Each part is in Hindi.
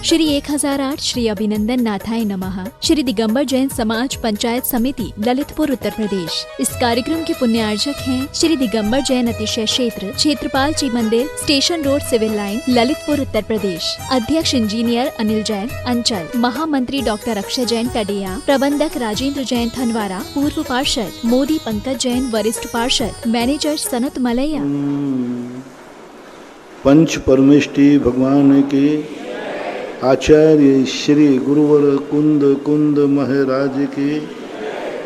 श्री 1008 श्री अभिनंदन नाथाय नमः श्री दिगंबर जैन समाज पंचायत समिति ललितपुर उत्तर प्रदेश। इस कार्यक्रम के पुण्यार्जक हैं श्री दिगंबर जैन अतिशय क्षेत्र क्षेत्रपाल जी मंदिर station road civil line Lalitpur Uttar Pradesh. अध्यक्ष इंजीनियर अनिल जैन अंचल, महामंत्री डॉक्टर अक्षय जैन टडिया, प्रबंधक राजेंद्र जैन थनवारा, पूर्व पार्षद मोदी पंकज जैन, वरिष्ठ पार्षद मैनेजर सनत मलैया। पंच परमेष्टि भगवान की आचार्य श्री गुरुवर कुंद महाराज की,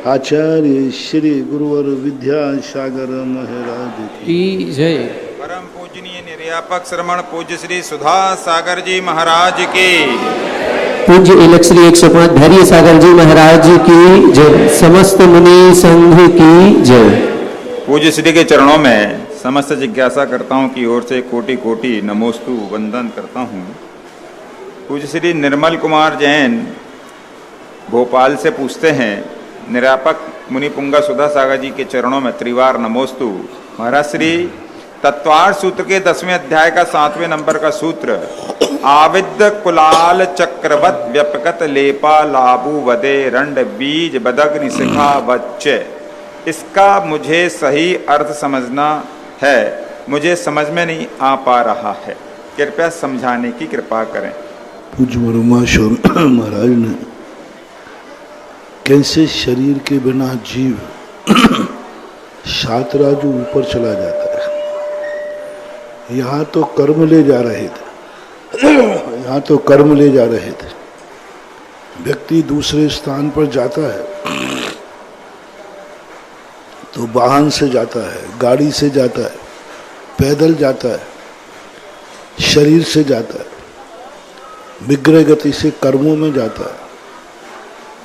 आचार्य श्री गुरुवर विद्यासागर महाराज की जय। परम पूजनीय निर्यापक श्रमण पूज्य श्री सुधा सागर जी महाराज की, पूज्य इलक श्री 105 धैर्य सागर जी महाराज की जय। समस्त मुनि संघ की जय। पूज्य श्री के चरणों में समस्त जिज्ञासा करताओं की ओर से कोटि कोटि नमोस्तु वंदन करता हूँ। पूज्य श्री निर्मल कुमार जैन भोपाल से पूछते हैं, निरापक मुनि पुंगा सुधा सागर जी के चरणों में त्रिवार नमोस्तु। महाराज श्री तत्वार्थ सूत्र के 10वें अध्याय का 7वें नंबर का सूत्र, आविद्य कुलाल चक्रवत व्यपकत लेपा लाबू वदे रंड बीज बदग्नि शिखा बच्चे, इसका मुझे सही अर्थ समझना है, मुझे समझ में नहीं आ पा रहा है, कृपया समझाने की कृपा करें। पूज्य उमाश्वर महाराज ने कैसे शरीर के बिना जीव सातराजू ऊपर चला जाता है। यहाँ तो कर्म ले जा रहे थे, व्यक्ति दूसरे स्थान पर जाता है तो वाहन से जाता है, गाड़ी से जाता है, पैदल जाता है, शरीर से जाता है, विग्रह गति से कर्मों में जाता है।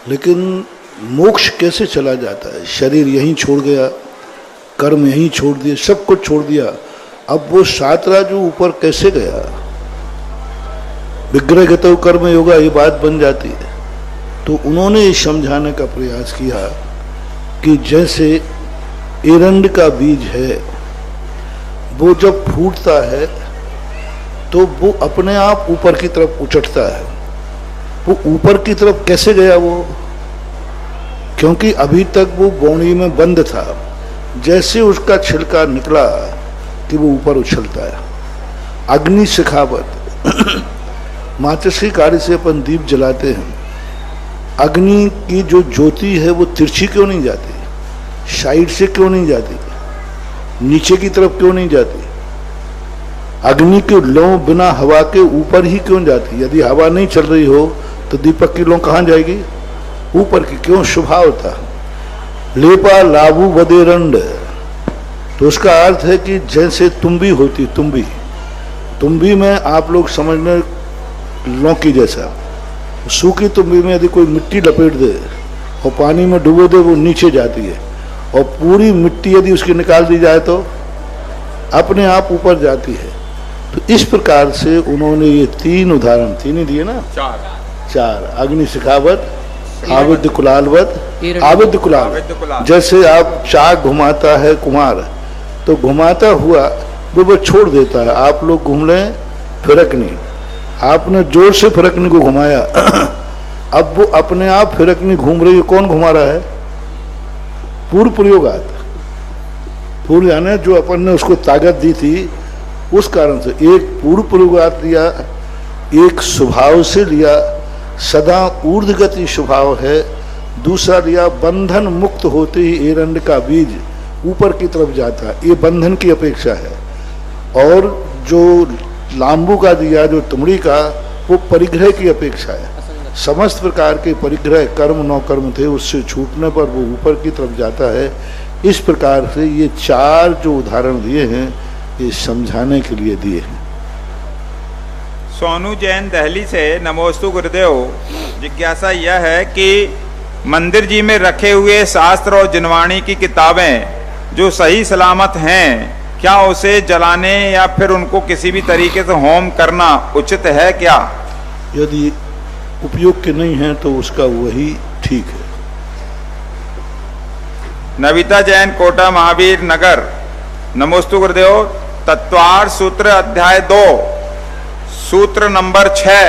लेकिन मोक्ष कैसे चला जाता है? शरीर यहीं छोड़ गया, कर्म यहीं छोड़ दिए, सब कुछ छोड़ दिया, अब वो सातराजू ऊपर कैसे गया? विग्रह गतो कर्म योगा ये बात बन जाती है। तो उन्होंने ये समझाने का प्रयास किया कि जैसे एरंड का बीज है, वो जब फूटता है तो वो अपने आप ऊपर की तरफ उछटता है। वो ऊपर की तरफ कैसे गया वो? क्योंकि अभी तक वो बौनी में बंद था। जैसे उसका छिलका निकला कि वो ऊपर उछलता है। अग्नि शिखावत मातृश्री कार्य से अपन दीप जलाते हैं, अग्नि की जो ज्योति है वो तिरछी क्यों नहीं जाती? साइड से क्यों नहीं जाती? नीचे की तरफ क्यों नहीं जाती? अग्नि की लौ बिना हवा के ऊपर ही क्यों जाती? यदि हवा नहीं चल रही हो तो दीपक की लौ कहाँ जाएगी? ऊपर की। क्यों? स्वभाव था। लेपा लाबू वदे रंड, तो उसका अर्थ है कि जैसे तुम्बी होती, तुम्बी में आप लोग समझने लौकी जैसा, सूखी तुम्बी में यदि कोई मिट्टी लपेट दे और पानी में डुबो दे, वो नीचे जाती है, और पूरी मिट्टी यदि उसकी निकाल दी जाए तो अपने आप ऊपर जाती है। तो इस प्रकार से उन्होंने ये तीन उदाहरण, तीन ही दिए ना, चार अग्नि शिखावत, आविद्य कुलालवत, आविद्य कुलाल। जैसे आप चाक घुमाता है कुमार, तो घुमाता हुआ वो छोड़ देता है, आप लोग घूम लें फिरकनी, आपने जोर से फिरकनी को घुमाया अब वो अपने आप फिरकनी घूम रही है। कौन घुमा रहा है? पूर्व प्रयोगात, पूर्व यानी जो अपन ने उसको ताकत दी थी, उस कारण से एक पूर्व प्रयोगात लिया, एक स्वभाव से लिया, सदा ऊर्ध्वगति स्वभाव है, दूसरा लिया बंधन मुक्त होते ही एरंड का बीज ऊपर की तरफ जाता है, ये बंधन की अपेक्षा है। और जो लांबू का दिया, जो तुमड़ी का, वो परिग्रह की अपेक्षा है। समस्त प्रकार के परिग्रह कर्म नौ कर्म थे, उससे छूटने पर वो ऊपर की तरफ जाता है। इस प्रकार से ये चार जो उदाहरण दिए हैं, ये समझाने के लिए दिए हैं। सोनू जैन दिल्ली से, नमोस्तु गुरुदेव। जिज्ञासा यह है कि मंदिर जी में रखे हुए शास्त्र और जिनवाणी की किताबें जो सही सलामत हैं, क्या उसे जलाने या फिर उनको किसी भी तरीके से होम करना उचित है क्या? यदि उपयोग के नहीं है तो उसका वही ठीक है। नविता जैन कोटा महावीर नगर, नमोस्तु गुरुदेव। तत्वार्थ सूत्र अध्याय 2 सूत्र नंबर 6,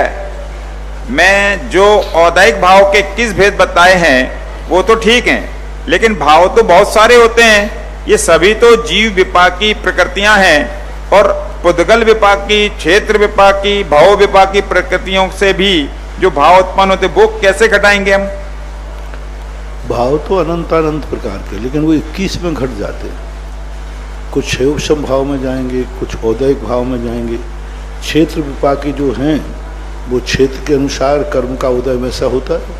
मैं जो औदैहिक भाव के 21 भेद बताए हैं वो तो ठीक हैं, लेकिन भाव तो बहुत सारे होते हैं। ये सभी तो जीव विपाकी प्रकृतियां हैं और पुद्गल विपाकी, क्षेत्र विपाकी, भाव विपाकी प्रकृतियों से भी जो भाव उत्पन्न होते वो कैसे घटाएंगे हम? भाव तो अनंत प्रकार के, लेकिन वो 21 में घट जाते हैं। कुछ क्षेत्र भाव में जाएंगे, कुछ औदैहिक भाव में जाएंगे। क्षेत्र विपाकी जो हैं वो क्षेत्र के अनुसार कर्म का उदय वैसा होता है,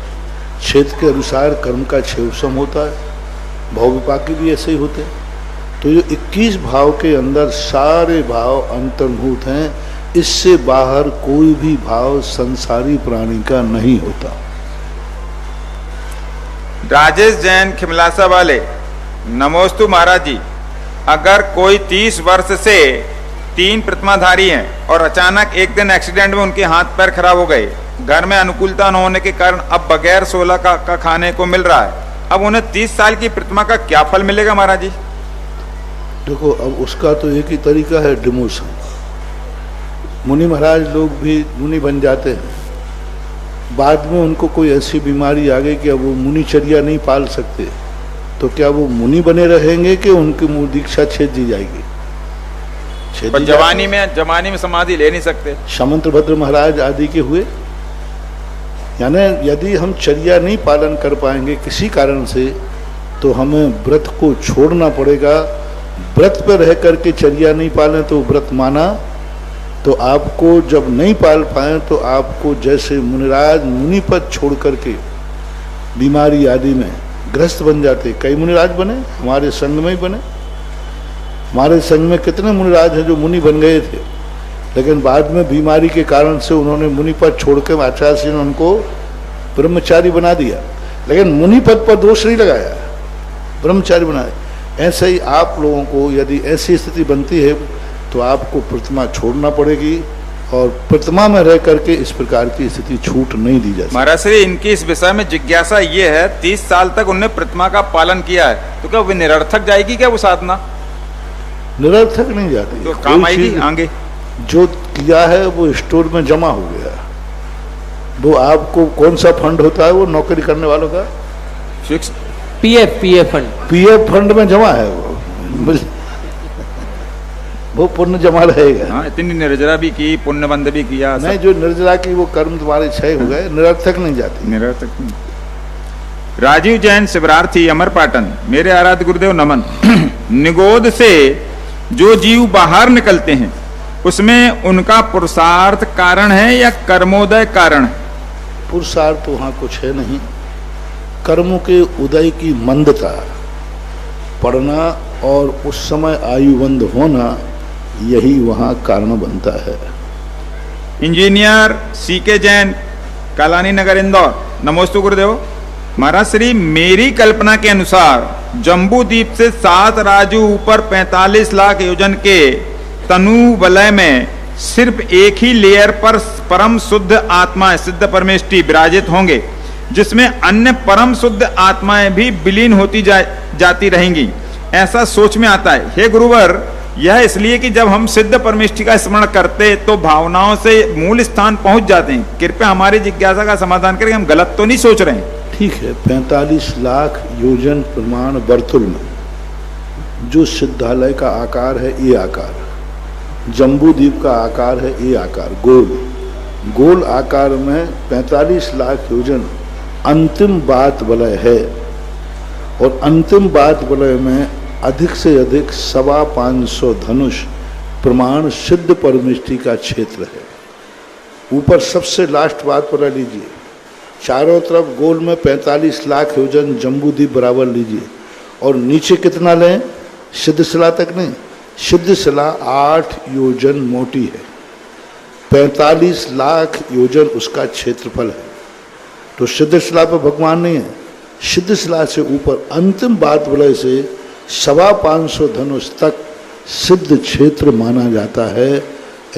क्षेत्र के अनुसार कर्म का क्षेत्रम होता है। भाव विपाकी भी ऐसे ही होते हैं। तो ये 21 भाव के अंदर सारे भाव अंतर्भूत हैं। इससे बाहर कोई भी भाव संसारी प्राणी का नहीं होता। राजेश जैन खिमलासा वाले, नमोस्तु महाराज जी। अगर कोई 30 वर्ष से 3 प्रतिमाधारी हैं और अचानक एक दिन एक्सीडेंट में उनके हाथ पैर खराब हो गए, घर में अनुकूलता न होने के कारण अब बगैर 16 का खाने को मिल रहा है, अब उन्हें 30 साल की प्रतिमा का क्या फल मिलेगा महाराज जी? देखो, अब उसका तो एक ही तरीका है, डिमोशन। मुनि महाराज लोग भी मुनि बन जाते हैं, बाद में उनको कोई ऐसी बीमारी आ गई कि अब वो मुनिचर्या नहीं पाल सकते, तो क्या वो मुनि बने रहेंगे कि उनकी मुँह दीक्षा छेद दी जाएगी? पर जवानी में समाधि ले नहीं सकते। सामंतभद्र महाराज आदि के हुए। यानी यदि हम चर्या नहीं पालन कर पाएंगे किसी कारण से, तो हमें व्रत को छोड़ना पड़ेगा। व्रत पर रह करके चर्या नहीं पालें तो व्रत माना, तो आपको जब नहीं पाल पाए तो आपको जैसे मुनिराज मुनि पद छोड़ करके बीमारी आदि में ग्रस्त बन जाते। कई मुनिराज बने, हमारे संग में ही बने। हमारे संग में कितने मुनिराज हैं जो मुनि बन गए थे, लेकिन बाद में बीमारी के कारण से उन्होंने मुनि पद छोड़ के आचार्य ने उनको ब्रह्मचारी बना दिया, लेकिन मुनि पद पर दोष नहीं लगाया, ब्रह्मचारी बनाया। ऐसे ही आप लोगों को यदि ऐसी स्थिति बनती है तो आपको प्रतिमा छोड़ना पड़ेगी, और प्रतिमा में रह करके इस प्रकार की स्थिति छूट नहीं दी जाती। महाराज श्री, इनकी इस विषय में जिज्ञासा ये है, 30 साल तक उन्होंने प्रतिमा का पालन किया है, तो क्या वो निरर्थक जाएगी क्या वो साधना? निरर्थक नहीं जाती, तो काम आएगी आगे। जो किया है वो स्टोर में जमा हो गया। वो आपको कौन सा फंड होता है वो नौकरी करने वालों का? Fix PF fund. PF fund में जमा है वो पुण्य जमा रहेगा। हाँ, इतनी निर्जरा भी की, पुण्य बंद भी किया। नहीं, जो निर्जरा की वो कर्म तुम्हारे क्षय हो गए, निरर्थक नहीं जाती। निरर्थक नहीं। राजीव जैन शिवरार्थी, अमरपाटन, मेरे आराध्य गुरुदेव नमन। निगोद से जो जीव बाहर निकलते हैं उसमें उनका पुरुषार्थ कारण है या कर्मोदय कारण है? पुरुषार्थ तो वहाँ कुछ है नहीं। कर्मों के उदय की मंदता, पढ़ना और उस समय आयुबंद होना, यही वहाँ कारण बनता है। इंजीनियर सीके जैन, कालानी नगर, इंदौर, नमोस्तु गुरुदेव। महाराज श्री, मेरी कल्पना के अनुसार जम्बू द्वीप से 7 राजू ऊपर 45 लाख योजन के तनु वलय में सिर्फ एक ही लेयर पर परम शुद्ध आत्माएं, सिद्ध परमेष्टि विराजित होंगे, जिसमें अन्य परम शुद्ध आत्माएं भी विलीन होती जाती रहेंगी, ऐसा सोच में आता है। हे गुरुवर, यह इसलिए कि जब हम सिद्ध परमेष्टि का स्मरण करते तो भावनाओं से मूल स्थान पहुंच जाते हैं। कृपया हमारी जिज्ञासा का समाधान करें, हम गलत तो नहीं सोच रहे हैं? ठीक है, 45 लाख योजन प्रमाण वर्तुल में जो सिद्धालय का आकार है ये आकार, जम्बू द्वीप का आकार है ये आकार, गोल आकार में 45 लाख योजन अंतिम बात वलय है, और अंतिम बात वलय में अधिक से अधिक 525 धनुष प्रमाण सिद्ध परमेष्टि का क्षेत्र है। ऊपर सबसे लास्ट बात वलय लीजिए, चारों तरफ गोल में 45 लाख योजन जम्बू द्वीप बराबर लीजिए, और नीचे कितना लें? सिद्ध शिला तक नहीं, सिद्ध शिला 8 योजन मोटी है, 45 लाख योजन उसका क्षेत्रफल है। तो सिद्ध शिला पर भगवान नहीं है, सिद्ध शिला से ऊपर अंतिम बात वलय से 525 धनुष तक सिद्ध क्षेत्र माना जाता है।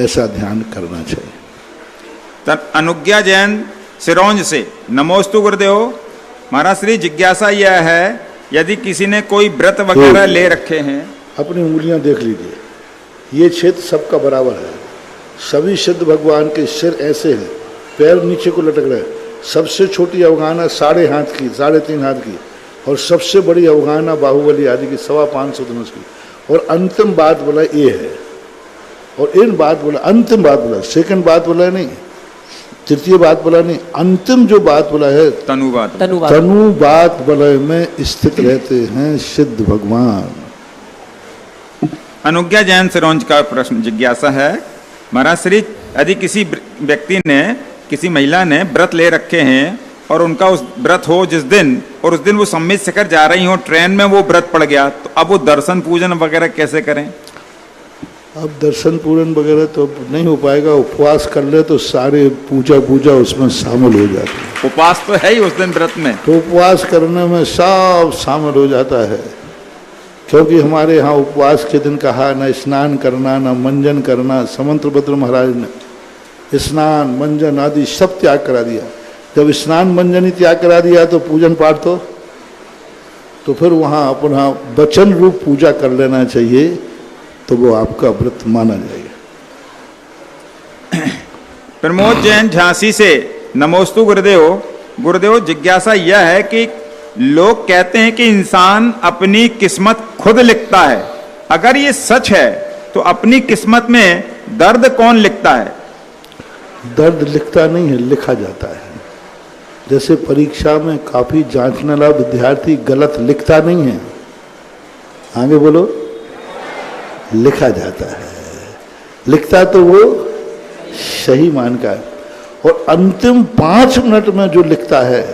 ऐसा ध्यान करना चाहिए। अनुज्ञा जैन सिरोंज से, नमोस्तु गुरुदेव। महाराज श्री, जिज्ञासा यह है, यदि किसी ने कोई व्रत वगैरह ले रखे हैं, अपनी उंगलियां देख लीजिए, ये क्षेत्र सबका बराबर है। सभी सिद्ध भगवान के सिर ऐसे हैं, पैर नीचे को लटक रहे। सबसे छोटी अवगाहना 3.5 हाथ की, 3.5 हाथ की, और सबसे बड़ी अवगाहना बाहुबली आदि की 525 धनुष की। और अंतिम बात बोला ये है, और इन बात बोला, अंतिम बात बोला, सेकंड बात बोला नहीं, तृतीय बात बोला नहीं, अंतिम जो बात बोला है तनुबात वलय में स्थित रहते हैं सिद्ध भगवान। अनुज्ञा जैन सिरोंज का प्रश्न जिज्ञासा है, महाराज श्री, यदि किसी व्यक्ति ने, किसी महिला ने व्रत ले रखे हैं और उनका उस व्रत हो जिस दिन, और उस दिन वो सम्मित शिखर जा रही हो, ट्रेन में वो व्रत पड़ गया, तो अब वो दर्शन पूजन वगैरह कैसे करें? अब दर्शन पूजन वगैरह तो नहीं हो पाएगा। उपवास कर ले तो सारे पूजा उसमें शामिल हो जाती है। उपवास तो है ही उस दिन व्रत में, तो उपवास करने में सब शामिल हो जाता है, क्योंकि हमारे यहाँ उपवास के दिन कहा न स्नान करना, न मंजन करना। समंतभद्र महाराज ने स्नान मंजन आदि सब त्याग करा दिया। जब स्नान मंजन ही त्याग करा दिया तो पूजन पाठ तो फिर वहाँ अपना वचन रूप पूजा कर लेना चाहिए, तो वो आपका व्रत माना जाएगा। प्रमोद जैन झांसी से, नमोस्तु गुरुदेव। गुरुदेव, जिज्ञासा यह है कि लोग कहते हैं कि इंसान अपनी किस्मत खुद लिखता है। अगर ये सच है तो अपनी किस्मत में दर्द कौन लिखता है? दर्द लिखता नहीं है, लिखा जाता है। जैसे परीक्षा में काफी जांचने वाला विद्यार्थी गलत लिखता नहीं है, आगे बोलो, लिखा जाता है। लिखता तो वो सही मान का है, और अंतिम 5 मिनट में जो लिखता है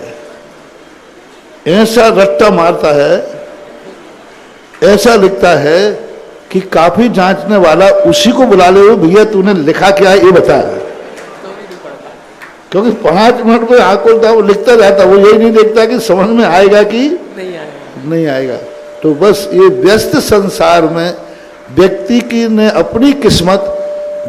ऐसा रट्टा मारता है, ऐसा लिखता है कि काफी जांचने वाला उसी को बुला ले, भैया तूने लिखा क्या है ये बता। क्योंकि 5 मिनट में आंख खोलता वो लिखता रहता, वो यही नहीं देखता कि समझ में आएगा कि नहीं आएगा। तो बस ये व्यस्त संसार में व्यक्ति की ने अपनी किस्मत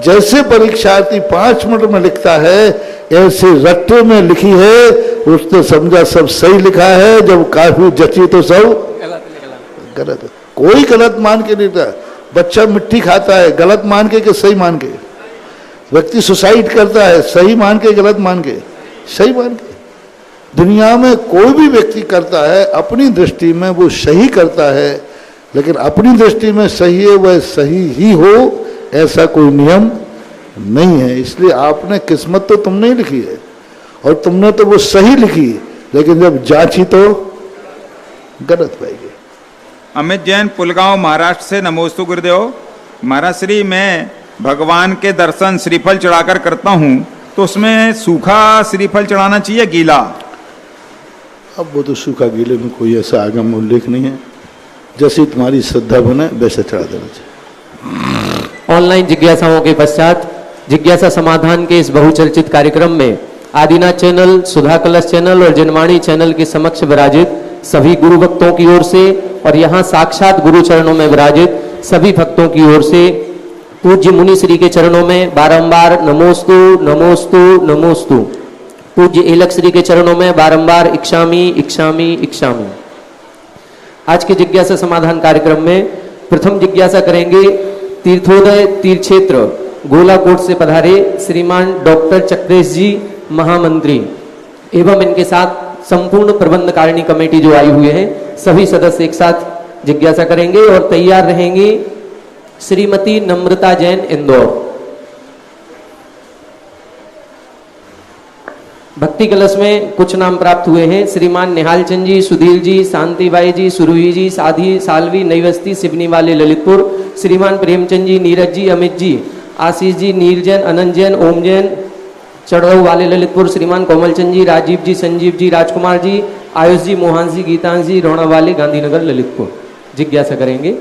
जैसे परीक्षार्थी 5 मिनट में लिखता है, ऐसे रट्टे में लिखी है, उसने समझा सब सही लिखा है, जब काफी जची तो सब गलत। कोई गलत मान के नहीं था। बच्चा मिट्टी खाता है गलत मान के कि सही मान के? व्यक्ति सुसाइड करता है सही मान के गलत मान के? सही मान के। दुनिया में कोई भी व्यक्ति करता है अपनी दृष्टि में वो सही करता है, लेकिन अपनी दृष्टि में सही है वह सही ही हो ऐसा कोई नियम नहीं है। इसलिए आपने किस्मत तो तुमने ही लिखी है, और तुमने तो वो सही लिखी, लेकिन जब जांची तो गलत पाएगी। अमित जैन पुलगांव महाराष्ट्र से, नमोस्तु गुरुदेव। महाराज श्री, मैं भगवान के दर्शन श्रीफल चढ़ाकर करता हूँ, तो उसमें सूखा श्रीफल चढ़ाना चाहिए गीला? अब वो तो सूखा गीले में कोई ऐसा आगम उल्लेख नहीं है, जैसी तुम्हारी श्रद्धा बने वैसे चढ़ा देना चाहिए। ऑनलाइन जिज्ञासाओं के पश्चात जिज्ञासा समाधान के इस बहुचर्चित कार्यक्रम में आदिनाथ चैनल, सुधा कलश चैनल और जनवाणी चैनल के समक्ष विराजित सभी गुरु भक्तों की ओर से और यहाँ साक्षात गुरु चरणों में विराजित सभी भक्तों की ओर से पूज्य मुनि श्री के चरणों में बारंबार नमोस्तु नमोस्तु नमोस्तु। पूज्य एलक श्री के चरणों में बारंबार इक्षामी इक्षामी इक्षामी। आज के जिज्ञासा समाधान कार्यक्रम में प्रथम जिज्ञासा करेंगे तीर्थोदय तीर्थ क्षेत्र गोलाकोट से पधारे श्रीमान डॉक्टर चक्रेश जी महामंत्री एवं इनके साथ संपूर्ण प्रबंधकारिणी कमेटी जो आई हुई है, सभी सदस्य एक साथ जिज्ञासा करेंगे और तैयार रहेंगे श्रीमती नम्रता जैन, इंदौर। भक्ति कलश में कुछ नाम प्राप्त हुए हैं। श्रीमान निहाल चंद जी, सुधीर जी, शांतिबाई जी, सुरुही जी, साधी सालवी नईवस्ती सिवनी वाले ललितपुर, श्रीमान प्रेमचंद जी, नीरज जी, अमित जी, आशीष जी, नीर जैन, अनंत जैन, ओम जैन चढ़ऊ वाले ललितपुर, श्रीमान कोमलचंद जी, राजीव जी, संजीव जी, राजकुमार जी, आयुष जी, मोहन जी, गीतांश जी, रोणा वाले गांधीनगर ललितपुर। जिज्ञासा करेंगे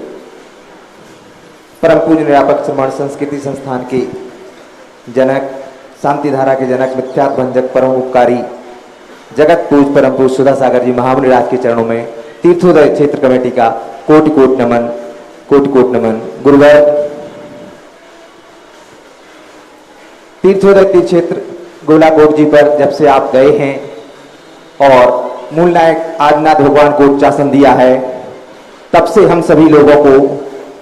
परम पूज्य निरापक श्रमण संस्कृति संस्थान के जनक, शांति धारा के जनक, मिथ्यात्व भंजक, परम उपकारी, जगत पूज परम पूज सुधा सागर जी महामुनि राज के चरणों में तीर्थोदय क्षेत्र कमेटी का कोटि कोटि नमन, कोटि कोटि नमन। गुरुवर, तीर्थोदय तीर्थ क्षेत्र गोलाकोट जी पर जब से आप गए हैं और मूल नायक आदिनाथ भगवान को उच्चासन दिया है, तब से हम सभी लोगों को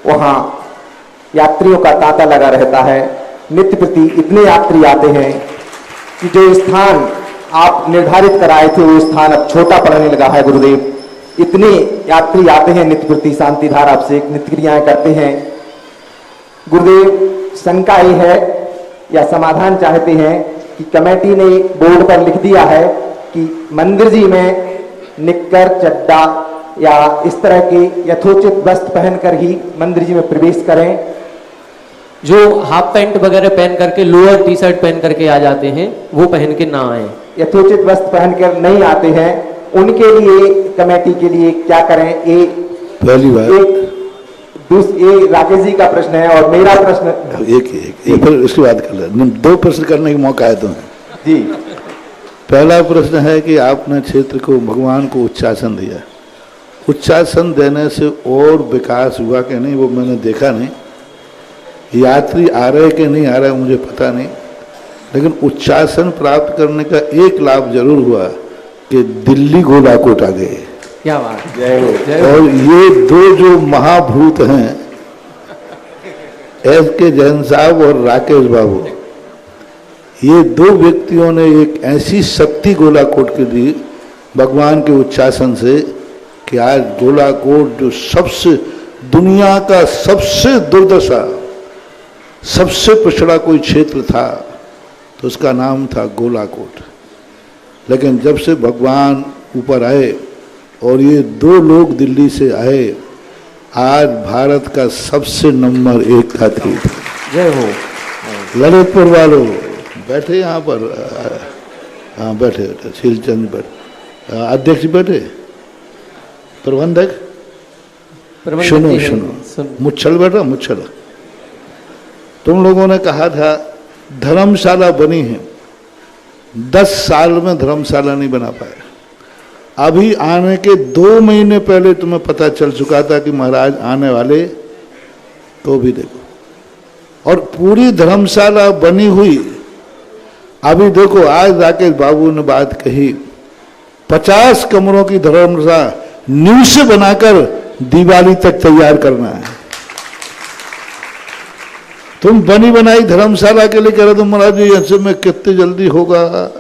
वहाँ यात्रियों का तांता लगा रहता है। नित्य प्रति इतने यात्री आते हैं कि जो स्थान आप निर्धारित कराए थे वो स्थान अब छोटा पड़ने लगा है गुरुदेव। इतने यात्री आते हैं नित्य प्रति शांति धारा से नित्य क्रियाएं करते हैं। गुरुदेव शंका ये है या समाधान चाहते हैं कि कमेटी ने बोर्ड पर लिख दिया है कि मंदिर जी में निक्कर चड्डा या इस तरह के यथोचित वस्त्र पहनकर ही मंदिर जी में प्रवेश करें। जो हाफ पैंट वगैरह पहन करके लोअर टी शर्ट पहन करके आ जाते हैं वो पहन के ना आए। यथोचित वस्त्र पहनकर नहीं आते हैं उनके लिए कमेटी के लिए क्या करें? पहली बात ये राकेश जी का प्रश्न है और मेरा प्रश्न एक फिर उसके बाद कर ले। दो प्रश्न करने का मौका है तुम्हें जी। पहला प्रश्न है कि आपने क्षेत्र को भगवान को उच्चासन दिया। उच्चासन देने से और विकास हुआ कि नहीं वो मैंने देखा नहीं। यात्री आ रहे कि नहीं आ रहे मुझे पता नहीं, लेकिन उच्चासन प्राप्त करने का एक लाभ जरूर हुआ कि दिल्ली गोलाकोट आ गए। क्या बात, जय हो जय हो। और ये दो जो महाभूत हैं एस के जैन साहब और राकेश बाबू, ये दो व्यक्तियों ने एक ऐसी शक्ति गोलाकोट के दी भगवान के उच्चासन से कि आज गोलाकोट जो सबसे दुनिया का सबसे दुर्दशा सबसे पिछड़ा कोई क्षेत्र था तो उसका नाम था गोलाकोट। लेकिन जब से भगवान ऊपर आए और ये दो लोग दिल्ली से आए, आज भारत का सबसे नंबर 1 का तीर्थ। जय हो। ललितपुर वालों बैठे यहाँ पर, हाँ बैठे शीलचंद बैठे, अध्यक्ष बैठे, प्रबंधक सुनो मुच्छल बैठा मुच्छल। तुम लोगों ने कहा था धर्मशाला बनी है, 10 साल में धर्मशाला नहीं बना पाए। अभी आने के 2 महीने पहले तुम्हें पता चल चुका था कि महाराज आने वाले, तो भी देखो। और पूरी धर्मशाला बनी हुई, अभी देखो आज राकेश बाबू ने बात कही 50 कमरों की धर्मशाला नींव से बनाकर दिवाली तक तैयार करना है। तुम बनी बनाई धर्मशाला के लिए कह रहे हो महाराज जी ऐसे में कितने जल्दी होगा?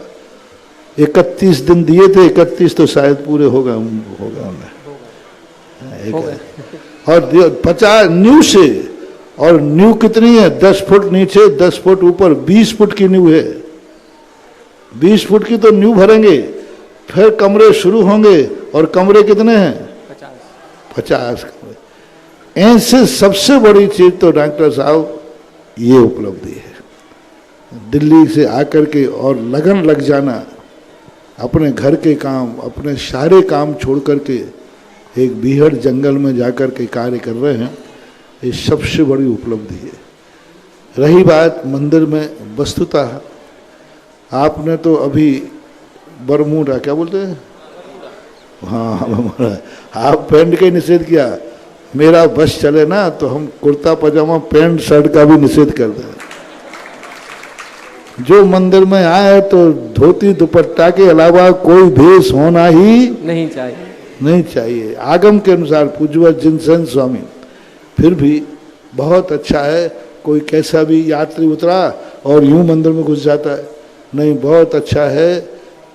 31 दिन दिए थे, 31 तो शायद पूरे होगा और 50 न्यू से, और न्यू कितनी है? 10 फुट नीचे 10 फुट ऊपर 20 फुट की न्यू है। 20 फुट की तो न्यू भरेंगे, फिर कमरे शुरू होंगे और कमरे कितने हैं? 50 कमरे। ऐसे सबसे बड़ी चीज तो डॉक्टर साहब ये उपलब्धि है। दिल्ली से आकर के और लगन लग जाना, अपने घर के काम अपने सारे काम छोड़ करके एक बीहड़ जंगल में जाकर के कार्य कर रहे हैं, ये सबसे बड़ी उपलब्धि है। रही बात मंदिर में, वस्तुतः आपने तो अभी बरमूडा क्या बोलते हैं, हाँ आप पैंट का निषेध किया। मेरा बस चले ना तो हम कुर्ता पजामा पैंट शर्ट का भी निषेध कर दें। जो मंदिर में आए तो धोती दुपट्टा के अलावा कोई भेष होना ही नहीं चाहिए आगम के अनुसार। पूज्यवत जिनसन स्वामी, फिर भी बहुत अच्छा है कोई कैसा भी यात्री उतरा और यूं मंदिर में घुस जाता है, नहीं बहुत अच्छा है।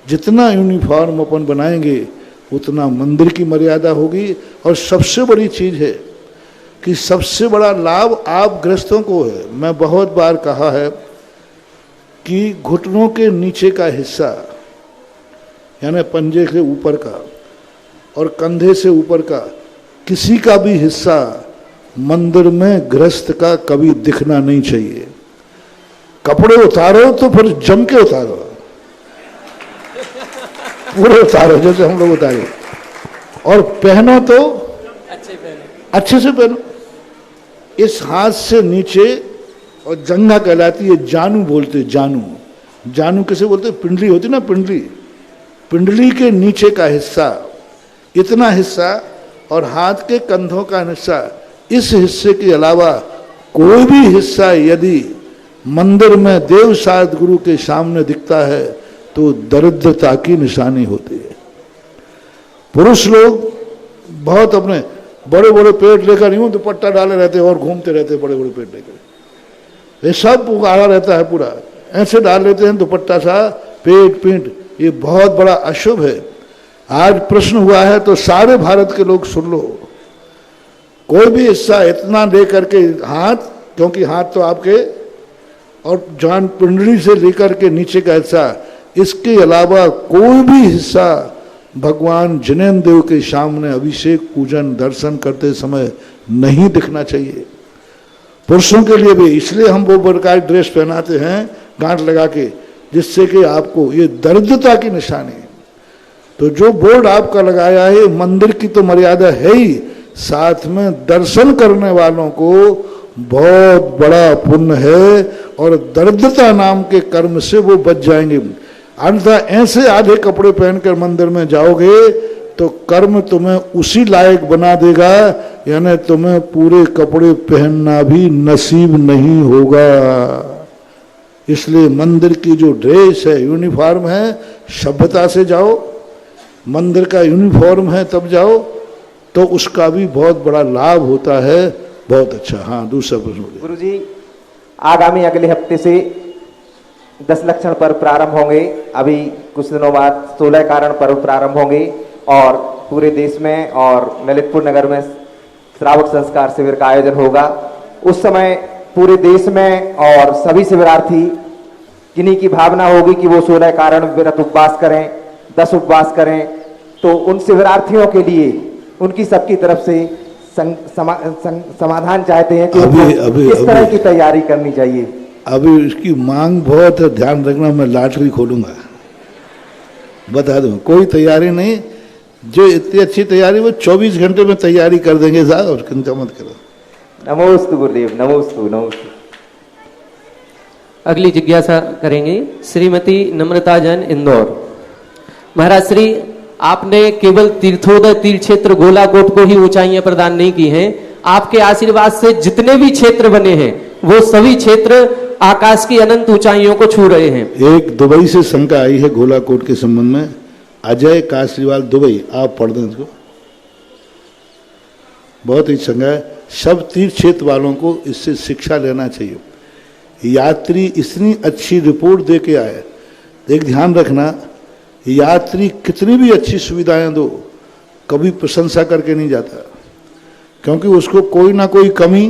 जितना यूनिफॉर्म अपन बनाएंगे उतना मंदिर की मर्यादा होगी। और सबसे बड़ी चीज है कि सबसे बड़ा लाभ आप गृहस्थों को है। मैं बहुत बार कहा है कि घुटनों के नीचे का हिस्सा यानी पंजे से ऊपर का और कंधे से ऊपर का किसी का भी हिस्सा मंदिर में गृहस्थ का कभी दिखना नहीं चाहिए। कपड़े उतारो तो फिर जम के उतारो, पूरे उतारो जैसे हम लोग उतारे, और पहनो तो अच्छे से पहनो। इस हाथ से नीचे, और जंघा कहलाती है, जानू बोलते, जानू किसे बोलते? पिंडली होती ना, पिंडली के नीचे का हिस्सा, इतना हिस्सा, और हाथ के कंधों का हिस्सा, इस हिस्से के अलावा कोई भी हिस्सा यदि मंदिर में देव साध गुरु के सामने दिखता है तो दरिद्रता की निशानी होती है। पुरुष लोग बहुत अपने बड़े बड़े पेट लेकर यूं दुपट्टा डाले रहते और घूमते रहते बड़े बड़े पेट लेकर, ये सब उगाड़ा रहता है पूरा। ऐसे डाल लेते हैं दुपट्टा सा पेट पीठ, ये बहुत बड़ा अशुभ है। आज प्रश्न हुआ है तो सारे भारत के लोग सुन लो, कोई भी हिस्सा इतना दे करके हाथ, क्योंकि हाथ तो आपके और जान पिंडली से लेकर के नीचे का हिस्सा, इसके अलावा कोई भी हिस्सा भगवान जिनेन्द्र देव के सामने अभिषेक पूजन दर्शन करते समय नहीं दिखना चाहिए। पुरुषों के लिए भी इसलिए हम वो प्रकार ड्रेस पहनाते हैं गांठ लगा के, जिससे कि आपको ये दरिद्रता की निशानी है। तो जो बोर्ड आपका लगाया है, मंदिर की तो मर्यादा है ही, साथ में दर्शन करने वालों को बहुत बड़ा पुण्य है और दरिद्रता नाम के कर्म से वो बच जाएंगे। अन्यथा ऐसे आधे कपड़े पहनकर मंदिर में जाओगे तो कर्म तुम्हें उसी लायक बना देगा, यानी तुम्हें पूरे कपड़े पहनना भी नसीब नहीं होगा। इसलिए मंदिर की जो ड्रेस है, यूनिफॉर्म है, सभ्यता से जाओ। मंदिर का यूनिफॉर्म है तब जाओ, तो उसका भी बहुत बड़ा लाभ होता है। बहुत अच्छा। हाँ, दूसरा प्रश्न। गुरुजी, आगामी अगले हफ्ते से 10 लक्षण पर्व प्रारंभ होंगे। अभी कुछ दिनों बाद 16 कारण पर्व प्रारंभ होंगे और पूरे देश में और ललितपुर नगर में श्रावक संस्कार शिविर का आयोजन होगा। उस समय पूरे देश में और सभी शिविरार्थी किन्हीं की भावना होगी कि वो 16 कारण व्रत उपवास करें, 10 उपवास करें। तो उन शिविरार्थियों के लिए उनकी सबकी तरफ से समाधान चाहते हैं कि किस तरह की तैयारी करनी चाहिए। अभी इसकी मांग बहुत है, ध्यान रखना। मैं लॉटरी खोलूंगा, बता दूं, कोई तैयारी नहीं। जो इतनी अच्छी तैयारी वो 24 घंटे में तैयारी कर देंगे साहब, और चिंता मत करो। नमोस्तु गुरुदेव, नमोस्तु नमोस्तु। अगली जिज्ञासा करेंगे श्रीमती नम्रता जैन, इंदौर। महाराज श्री, आपने केवल तीर्थोदय तीर्थ क्षेत्र गोलाकोट को ही ऊंचाइयां प्रदान नहीं की हैं, आपके आशीर्वाद से जितने भी क्षेत्र बने हैं वो सभी क्षेत्र आकाश की अनंत ऊंचाइयों को छू रहे हैं। एक दुबई से शंका आई है गोलाकोट के संबंध में। अजय कासरीवाल, दुबई, आप पढ़ दें इसको। बहुत ही शंका है। सब तीर्थ क्षेत्र वालों को इससे शिक्षा लेना चाहिए। यात्री इतनी अच्छी रिपोर्ट दे के आए। एक ध्यान रखना, यात्री कितनी भी अच्छी सुविधाएं दो, कभी प्रशंसा करके नहीं जाता, क्योंकि उसको कोई ना कोई कमी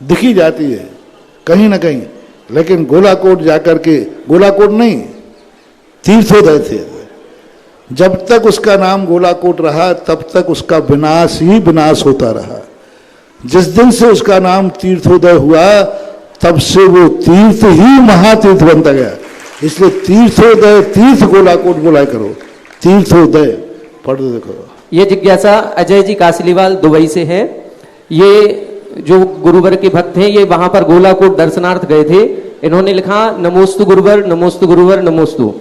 दिखी जाती है कहीं ना कहीं। लेकिन गोलाकोट जाकर के, गोलाकोट नहीं, तीर्थोदय थे, जब तक उसका नाम गोलाकोट रहा तब तक उसका विनाश ही विनाश होता रहा। जिस दिन से उसका नाम तीर्थोदय हुआ तब से वो तीर्थ ही महातीर्थ बनता गया। इसलिए तीर्थोदय, तीर्थ गोलाकोट बोला करो, तीर्थोदय पढ़ दो। देखो, ये जिज्ञासा अजय जी कासलीवाल दुबई से है। ये जो गुरुवर के भक्त हैं, ये वहां पर गोलाकोट दर्शनार्थ गए थे। इन्होंने लिखा, नमोस्तु गुरुवर, नमोस्तु गुरुवर, नमोस्तु।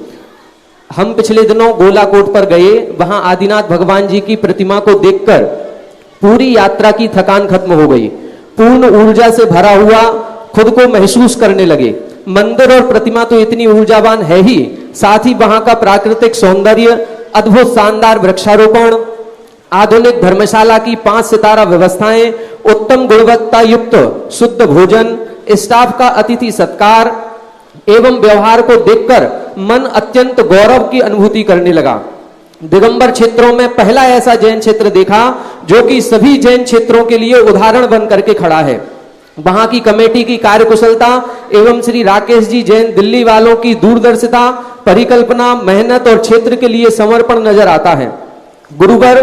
हम पिछले दिनों गोलाकोट पर गए, वहां आदिनाथ भगवान जी की प्रतिमा को देखकर पूरी यात्रा की थकान खत्म हो गई। पूर्ण ऊर्जा से भरा हुआ खुद को महसूस करने लगे। मंदिर और प्रतिमा तो इतनी ऊर्जावान है ही, साथ ही वहां का प्राकृतिक सौंदर्य, अद्भुत शानदार वृक्षारोपण, आधुनिक धर्मशाला की 5 सितारा व्यवस्थाएं, उत्तम गुणवत्ता युक्त शुद्ध भोजन, स्टाफ का अतिथि सत्कार एवं व्यवहार को देखकर मन अत्यंत गौरव की अनुभूति करने लगा। दिगंबर क्षेत्रों में पहला ऐसा जैन क्षेत्र देखा जो कि सभी जैन क्षेत्रों के लिए उदाहरण बन करके खड़ा है। वहां की कमेटी की कार्यकुशलता एवं श्री राकेश जी जैन दिल्ली वालों की दूरदर्शिता, परिकल्पना, मेहनत और क्षेत्र के लिए समर्पण नजर आता है। गुरुवर,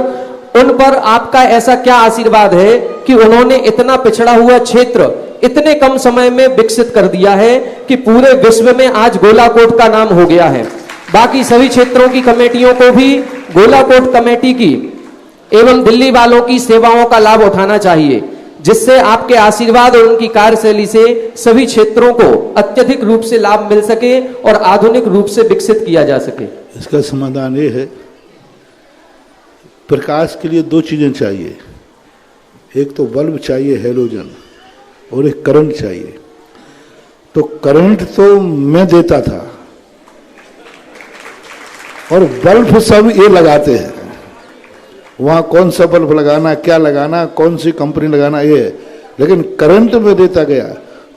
उन पर आपका ऐसा क्या आशीर्वाद है कि उन्होंने इतना पिछड़ा हुआ क्षेत्र इतने कम समय में विकसित कर दिया है कि पूरे विश्व में आज गोलाकोट का नाम हो गया है। बाकी सभी क्षेत्रों की कमेटियों को भी गोलाकोट कमेटी की एवं दिल्ली वालों की सेवाओं का लाभ उठाना चाहिए, जिससे आपके आशीर्वाद और उनकी कार्यशैली से सभी क्षेत्रों को अत्यधिक रूप से लाभ मिल सके और आधुनिक रूप से विकसित किया जा सके। इसका समाधान ये है, प्रकाश के लिए 2 चीजें चाहिए। एक तो बल्ब चाहिए हेलोजन, और एक करंट चाहिए। तो करंट तो मैं देता था और बल्ब सब ये लगाते हैं। वहां कौन सा बल्ब लगाना, क्या लगाना, कौन सी कंपनी लगाना, ये है। लेकिन करंट में देता गया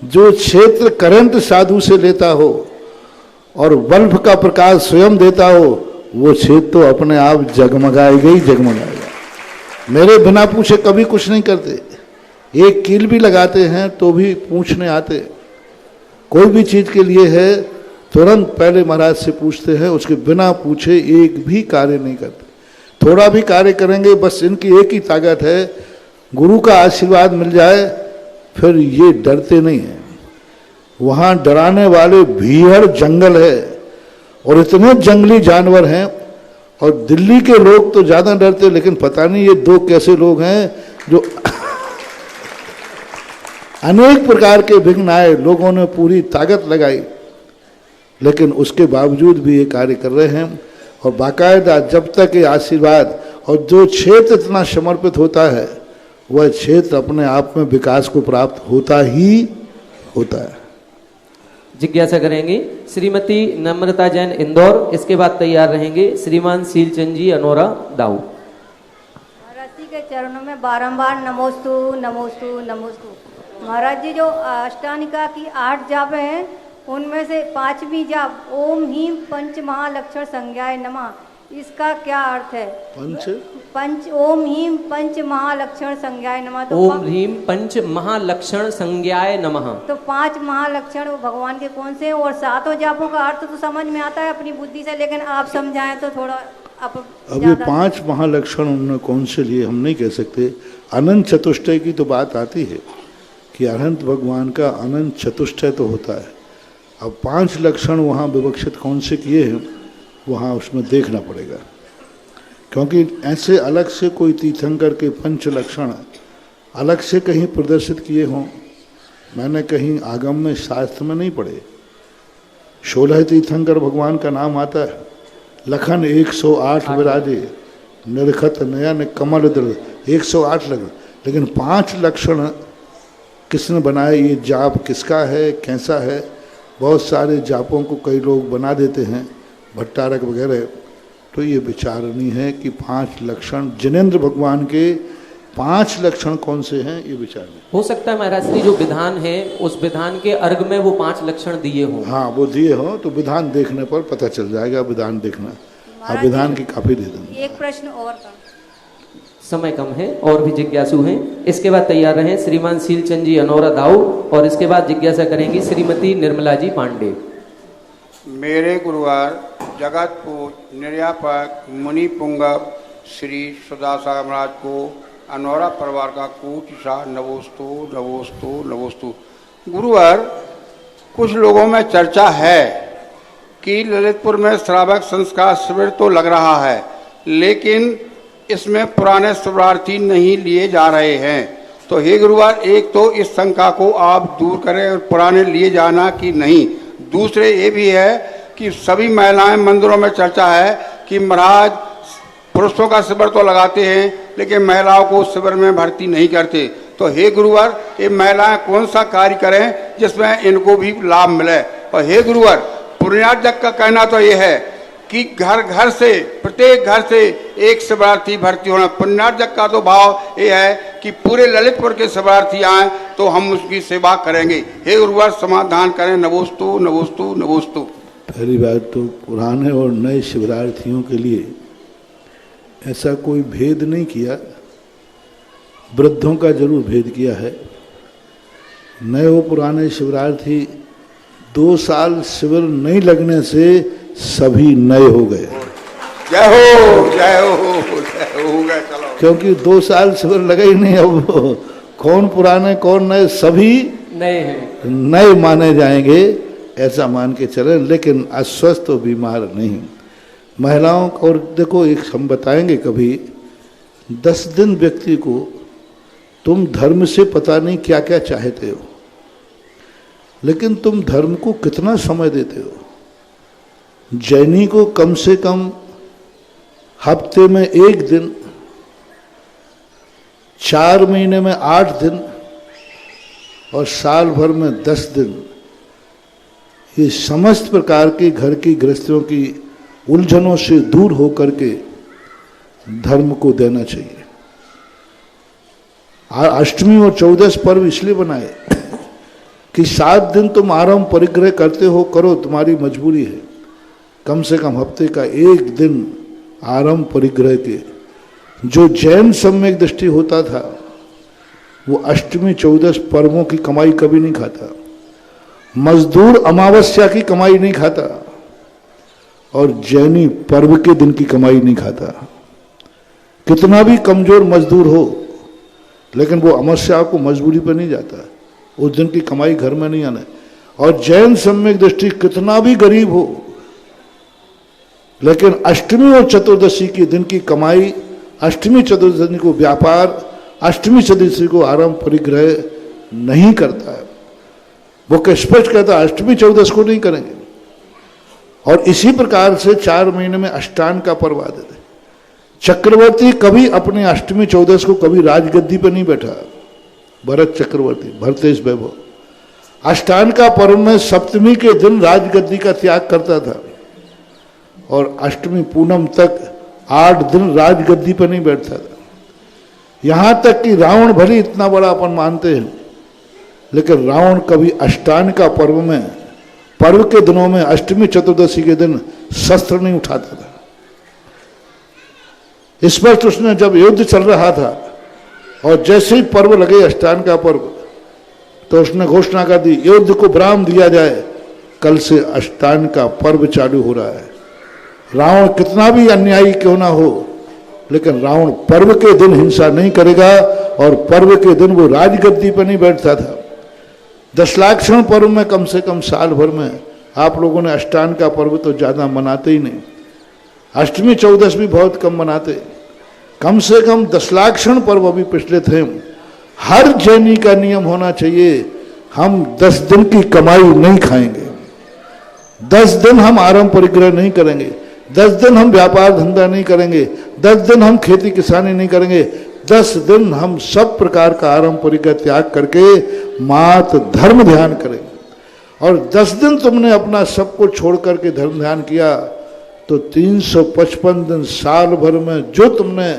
जो क्षेत्र करंट साधु से लेता हो और बल्ब का प्रकाश स्वयं देता हो, वो क्षेत्र तो अपने आप जगमगाएगा ही जगमगाएगा। मेरे बिना पूछे कभी कुछ नहीं करते, एक कील भी लगाते हैं तो भी पूछने आते। कोई भी चीज के लिए है तुरंत पहले महाराज से पूछते हैं, उसके बिना पूछे एक भी कार्य नहीं करते। थोड़ा भी कार्य करेंगे बस इनकी एक ही ताकत है, गुरु का आशीर्वाद मिल जाए, फिर ये डरते नहीं हैं। वहाँ डराने वाले भीड़ जंगल है और इतने जंगली जानवर हैं, और दिल्ली के लोग तो ज़्यादा डरते, लेकिन पता नहीं ये दो कैसे लोग हैं जो अनेक प्रकार के विघ्न आए, लोगों ने पूरी ताकत लगाई, लेकिन उसके बावजूद भी ये कार्य कर रहे हैं। और बाकायदा जब तक ये आशीर्वाद, और जो क्षेत्र इतना समर्पित होता है वह क्षेत्र अपने आप में विकास को प्राप्त होता ही होता है। जिज्ञासा करेंगी श्रीमती नम्रता जैन इंदौर, इसके बाद तैयार रहेंगे श्रीमान सीलचंद जी अनोरा दाऊ। महाराज जी के चरणों में बारंबार नमोस्तु नमोस्तु नमोस्तु। महाराज जी, जो अष्टानिका की 8 जापें हैं उनमें से 5वीं जाप ओम ह्रीं पंच महालक्षण संज्ञाय नमः, इसका क्या अर्थ है? पंच ओम ह्रीं पंच महालक्षण संज्ञाय नमः। तो ओम ह्रीं पंच महालक्षण संज्ञाय नमः, तो 5 महालक्षण भगवान के कौन से हैं? और 7 जापों का अर्थ तो समझ में आता है अपनी बुद्धि से, लेकिन आप समझाएं तो थोड़ा। अब ये 5 महालक्षण उन्होंने कौन से लिए हम नहीं कह सकते। अनंत चतुष्टय की तो बात आती है कि अनंत भगवान का अनंत चतुष्टय तो होता है। अब 5 लक्षण वहाँ विवक्षित कौन से किए हैं वहाँ उसमें देखना पड़ेगा, क्योंकि ऐसे अलग से कोई तीर्थंकर के 5 लक्षण अलग से कहीं प्रदर्शित किए हों, मैंने कहीं आगम में शास्त्र में नहीं पढ़े। 16 तीर्थंकर भगवान का नाम आता है। लखन 108 विराजे, निर्खत नयन कमल दल, 108 लक्षण, लेकिन 5 लक्षण किसने बनाए? ये जाप किसका है, कैसा है? बहुत सारे जापों को कई लोग बना देते हैं, भट्टारक वगैरह, तो ये विचारणीय है कि 5 लक्षण जिनेंद्र भगवान के 5 लक्षण कौन से हैं, ये विचारणीय हो सकता है महाराज श्री जो विधान है उस विधान के अर्घ में वो 5 लक्षण दिए हों। हाँ, वो दिए हों तो विधान देखने पर पता चल जाएगा। विधान देखना, आप विधान की काफी दे देंगे। एक प्रश्न और का समय कम है और भी जिज्ञासु हैं, इसके बाद तैयार रहें श्रीमान सीलचंद जी अनोरा दाऊ, और इसके बाद जिज्ञासा करेंगी श्रीमती निर्मला जी पांडे। मेरे गुरुवार जगतपुर निर्यापक मुनि पुंगव श्री सुदासा महाराज को अनोरा परिवार का कोटि सा नवोस्तु नवोस्तु नवोस्तु। गुरुवार कुछ लोगों में चर्चा है कि ललितपुर में श्रावक संस्कार शिविर तो लग रहा है, लेकिन इसमें पुराने शिवरार्थी नहीं लिए जा रहे हैं। तो हे गुरुवार, एक तो इस शंका को आप दूर करें और पुराने लिए जाना कि नहीं। दूसरे ये भी है कि सभी महिलाएं मंदिरों में चर्चा है कि महाराज पुरुषों का शिविर तो लगाते हैं लेकिन महिलाओं को शिविर में भर्ती नहीं करते। तो हे गुरुवार, ये महिलाएं कौन सा कार्य करें जिसमें इनको भी लाभ मिले। और हे गुरुवार, पुण्यार्जक का कहना तो ये है कि घर घर से, प्रत्येक घर से एक शिवरार्थी भर्ती होना। पुण्यार्जक का तो भाव ये है कि पूरे ललितपुर के शिवरार्थी आए तो हम उसकी सेवा करेंगे। हे गुरुवार, समाधान करें। नवोस्तु नवोस्तु नवोस्तु। पहली बात तो पुराने और नए शिवरार्थियों के लिए ऐसा कोई भेद नहीं किया, वृद्धों का जरूर भेद किया है। नए और पुराने शिवरार्थी 2 साल शिविर नहीं लगने से सभी नए हो गए। जय हो जय हो जय हो गए। चलो, क्योंकि 2 साल शिविर लगे ही नहीं, अब कौन पुराने कौन नए, सभी नए हैं, नए माने जाएंगे, ऐसा मान के चले। लेकिन अस्वस्थ और बीमार नहीं। महिलाओं को, और देखो एक हम बताएंगे कभी, 10 दिन व्यक्ति को तुम धर्म से पता नहीं क्या क्या चाहते हो, लेकिन तुम धर्म को कितना समय देते हो। जैनी को कम से कम हफ्ते में 1 दिन, 4 महीने में 8 दिन और साल भर में 10 दिन, ये समस्त प्रकार की घर की गृहस्थियों की उलझनों से दूर होकर के धर्म को देना चाहिए। अष्टमी और 14 पर्व इसलिए बनाए कि 7 दिन तुम आराम परिग्रह करते हो, करो, तुम्हारी मजबूरी है। कम से कम हफ्ते का 1 दिन आराम परिग्रह के जो जैन सम्यक दृष्टि होता था वो अष्टमी 14 पर्वों की कमाई कभी नहीं खाता, मजदूर अमावस्या की कमाई नहीं खाता और जैनी पर्व के दिन की कमाई नहीं खाता। कितना भी कमजोर मजदूर हो लेकिन वो अमावस्या को मजबूरी पर नहीं जाता, उस दिन की कमाई घर में नहीं आना। और जैन सम्यक दृष्टि कितना भी गरीब हो लेकिन अष्टमी और चतुर्दशी के दिन की कमाई, अष्टमी चतुर्दशी को व्यापार, अष्टमी चतुर्दशी को आराम परिग्रह नहीं करता है। वो स्पष्ट कहता है अष्टमी चौदस को नहीं करेंगे। और इसी प्रकार से 4 महीने में अष्टान का पर्व आ देते। चक्रवर्ती कभी अपने अष्टमी चौदस को कभी राजगद्दी पर नहीं बैठा, भरत चक्रवर्ती, भरतेश वैभव अष्टान का पर्व में सप्तमी के दिन राजगद्दी का त्याग करता था और अष्टमी पूनम तक 8 दिन राजगद्दी पर नहीं बैठता था। यहां तक कि रावण भले इतना बड़ा अपन मानते हैं लेकिन रावण कभी अष्टान का पर्व में, पर्व के दिनों में, अष्टमी चतुर्दशी के दिन शस्त्र नहीं उठाता था। स्पष्ट उसने जब युद्ध चल रहा था और जैसे ही पर्व लगे अष्टान का पर्व तो उसने घोषणा कर दी युद्ध को विराम दिया जाए, कल से अष्टान का पर्व चालू हो रहा है। रावण कितना भी अन्यायी क्यों ना हो लेकिन रावण पर्व के दिन हिंसा नहीं करेगा और पर्व के दिन वो राजगद्दी पर नहीं बैठता था। दशलाक्षण पर्व में कम से कम साल भर में आप लोगों ने अष्टान का पर्व तो ज्यादा मनाते ही नहीं, अष्टमी चौदस भी बहुत कम मनाते। कम से कम दशलाक्षण पर्व अभी पिछले थे। हर जैनी का नियम होना चाहिए हम 10 दिन की कमाई नहीं खाएंगे, 10 दिन हम आराम परिग्रह नहीं करेंगे, 10 दिन हम व्यापार धंधा नहीं करेंगे, 10 दिन हम खेती किसानी नहीं करेंगे, 10 दिन हम सब प्रकार का आराम परिग्रह त्याग करके मात्र धर्म ध्यान करेंगे। और 10 दिन तुमने अपना सब कुछ छोड़ करके धर्म ध्यान किया तो 355 दिन साल भर में जो तुमने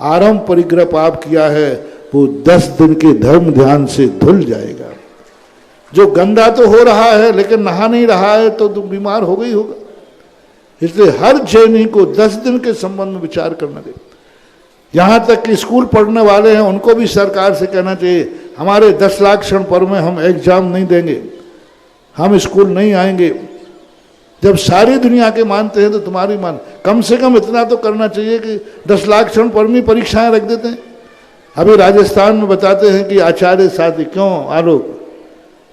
आराम परिग्रह पाप किया है वो 10 दिन के धर्म ध्यान से धुल जाएगा। जो गंदा तो हो रहा है लेकिन नहा नहीं रहा है तो तुम बीमार हो गई होगा। इसलिए हर जैनी को 10 दिन के संबंध में विचार करना चाहिए। यहाँ तक कि स्कूल पढ़ने वाले हैं उनको भी सरकार से कहना चाहिए हमारे 10 लाख क्षण पर्व में हम एग्जाम नहीं देंगे, हम स्कूल नहीं आएंगे। जब सारी दुनिया के मानते हैं तो तुम्हारी मान, कम से कम इतना तो करना चाहिए कि 10 लाख क्षण पर्व में परीक्षाएं रख देते हैं। अभी राजस्थान में बताते हैं कि आचार्य साथी क्यों आलोक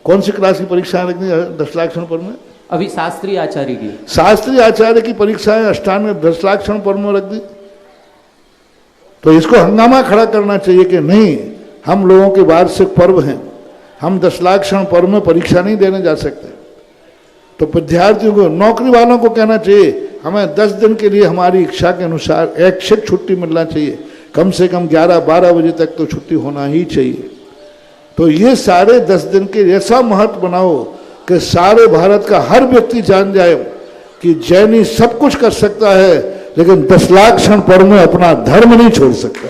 कौन सी क्लास की परीक्षाएं रख दी 10 लाख क्षण पर्व में? अभी शास्त्रीय आचार्य की, शास्त्रीय आचार्य की परीक्षाएं अष्टान में 10 लाख क्षण पर्व में रख दी। तो इसको हंगामा खड़ा करना चाहिए कि नहीं, हम लोगों के वार्षिक पर्व हैं, हम 10 लाख क्षण पर्व में परीक्षा नहीं देने जा सकते। तो विद्यार्थियों को, नौकरी वालों को कहना चाहिए हमें 10 दिन के लिए हमारी इच्छा के अनुसार ऐच्छिक छुट्टी मिलना चाहिए, कम से कम 11-12 बजे तक तो छुट्टी होना ही चाहिए। तो ये सारे 10 दिन के ऐसा महत्व बनाओ कि सारे भारत का हर व्यक्ति जान जाए कि जैनी सब कुछ कर सकता है लेकिन 10 लाख क्षण पर्व में अपना धर्म नहीं छोड़ सकता,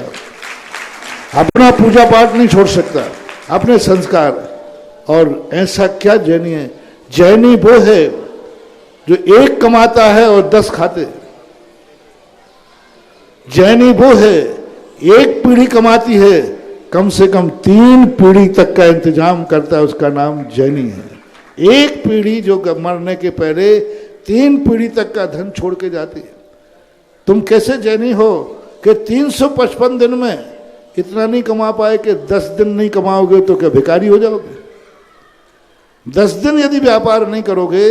अपना पूजा पाठ नहीं छोड़ सकता, अपने संस्कार। और ऐसा क्या जैनी है? जैनी वो है जो 1 कमाता है और 10 खाते। जैनी वो है 1 पीढ़ी कमाती है, कम से कम 3 पीढ़ी तक का इंतजाम करता है, उसका नाम जैनी है। 1 पीढ़ी जो मरने के पहले 3 पीढ़ी तक का धन छोड़ के जाती है। तुम कैसे जैनी हो कि 355 दिन में इतना नहीं कमा पाए कि 10 दिन नहीं कमाओगे तो क्या भिखारी हो जाओगे? 10 दिन यदि व्यापार नहीं करोगे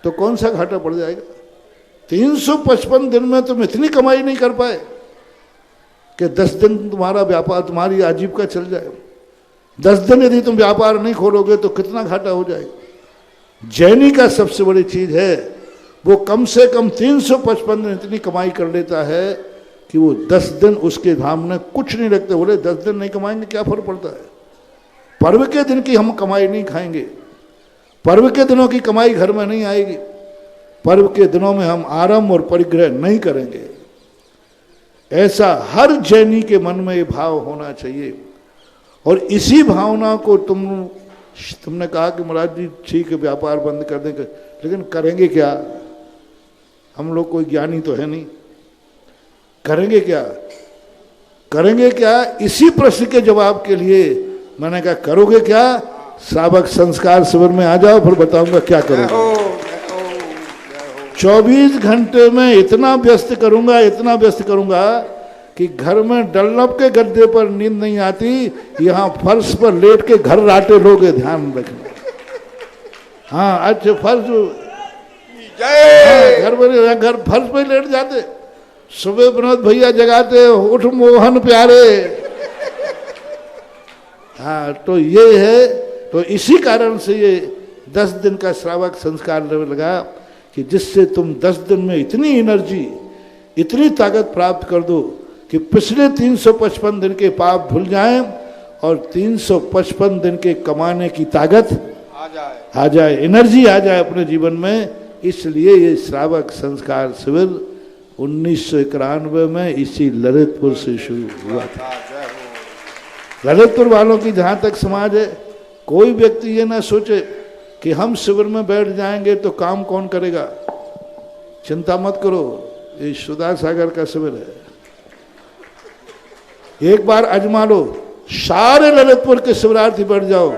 तो कौन सा घाटा पड़ जाएगा? 355 दिन में तुम इतनी कमाई नहीं कर पाए कि 10 दिन तुम्हारा व्यापार, तुम्हारी आजीविका चल जाए। 10 दिन यदि तुम व्यापार नहीं खोलोगे तो कितना घाटा हो जाएगा। जैनी का सबसे बड़ी चीज है वो कम से कम 355 दिन इतनी कमाई कर लेता है कि वो 10 दिन उसके सामने कुछ नहीं रखते। बोले 10 दिन नहीं कमाएंगे क्या फर्क पड़ता है? पर्व के दिन की हम कमाई नहीं खाएंगे, पर्व के दिनों की कमाई घर में नहीं आएगी, पर्व के दिनों में हम आराम और परिग्रह नहीं करेंगे। ऐसा हर जैनी के मन में ये भाव होना चाहिए और इसी भावना को तुम तुमने कहा कि महाराज जी ठीक है व्यापार बंद कर देंगे, लेकिन करेंगे क्या? हम लोग कोई ज्ञानी तो है नहीं, करेंगे क्या? करेंगे क्या? इसी प्रश्न के जवाब के लिए मैंने कहा करोगे क्या? श्रावक संस्कार शिविर में आ जाओ, फिर बताऊंगा क्या करोगे। 24 घंटे में इतना व्यस्त करूंगा, इतना व्यस्त करूंगा कि घर में डल्लप के गद्दे पर नींद नहीं आती, यहाँ फर्श पर लेट के घर राटे लोग, ध्यान रखना। हाँ अच्छा, फर्श घर फर्श पे लेट जाते, सुबह विनोद भैया जगाते, उठ मोहन प्यारे। हाँ तो ये है, तो इसी कारण से ये 10 दिन का श्रावक संस्कार लगा कि जिससे तुम 10 दिन में इतनी एनर्जी, इतनी ताकत प्राप्त कर दो कि पिछले 355 दिन के पाप धुल जाएं और 355 दिन के कमाने की ताकत आ जाए, एनर्जी आ जाए अपने जीवन में। इसलिए ये श्रावक संस्कार शिविर 1991 में इसी ललितपुर से शुरू हुआ था। ललितपुर वालों की जहाँ तक समाज है, कोई व्यक्ति ये ना सोचे कि हम शिविर में बैठ जाएंगे तो काम कौन करेगा। चिंता मत करो, ये सुधा सागर का शिविर है, एक बार आजमा लो, सारे ललितपुर के शिवरार्थी बैठ जाओ,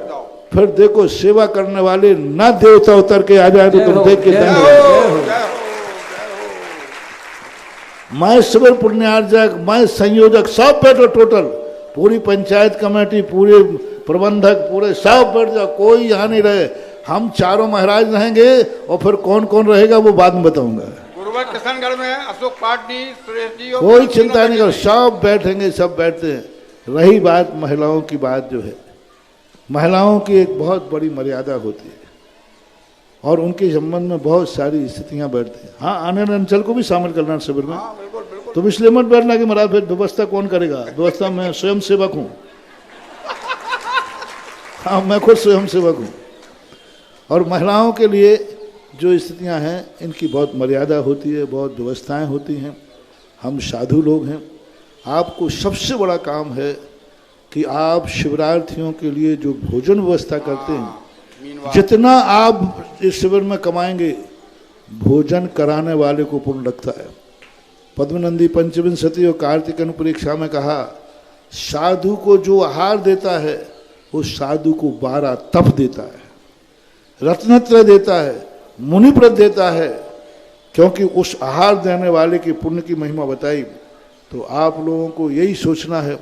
फिर देखो सेवा करने वाले ना देवता उतर के आ जाए तो तुम देख के मैं शिविर पुण्यार्जक, मैं संयोजक, सब बैठो, टोटल पूरी पंचायत कमेटी, पूरे प्रबंधक, पूरे सब बैठ जाओ, कोई यहाँ नहीं रहे। हम चारों महाराज रहेंगे और फिर कौन कौन रहेगा वो बाद में बताऊंगा। किशनगढ़ में अशोक पाटनी, सुरेश जी, कोई चिंता नहीं करो, सब बैठेंगे, सब बैठते हैं। रही बात महिलाओं की, बात जो है, महिलाओं की एक बहुत बड़ी मर्यादा होती है और उनके संबंध में बहुत सारी स्थितियां बैठती हैं। हाँ, आनंद अंचल को भी शामिल करना शिविर में। तुम इसलिए मत बैठना कि महाराज फिर व्यवस्था कौन करेगा, व्यवस्था मैं स्वयं सेवक हूँ। हाँ, मैं खुद स्वयं सेवक हूँ। और महिलाओं के लिए जो स्थितियां हैं, इनकी बहुत मर्यादा होती है, बहुत व्यवस्थाएं होती हैं। हम साधु लोग हैं, आपको सबसे बड़ा काम है कि आप शिवरार्थियों के लिए जो भोजन व्यवस्था करते हैं, जितना आप इस शिविर में कमाएंगे, भोजन कराने वाले को पुण्य लगता है। पद्मनंदी पंचविंशति और कार्तिक अनुपरीक्षा में कहा, साधु को जो आहार देता है वो साधु को 12 तप देता है, रत्नत्रय देता है, मुनिप्रत देता है, क्योंकि उस आहार देने वाले की पुण्य की महिमा बताई। तो आप लोगों को यही सोचना है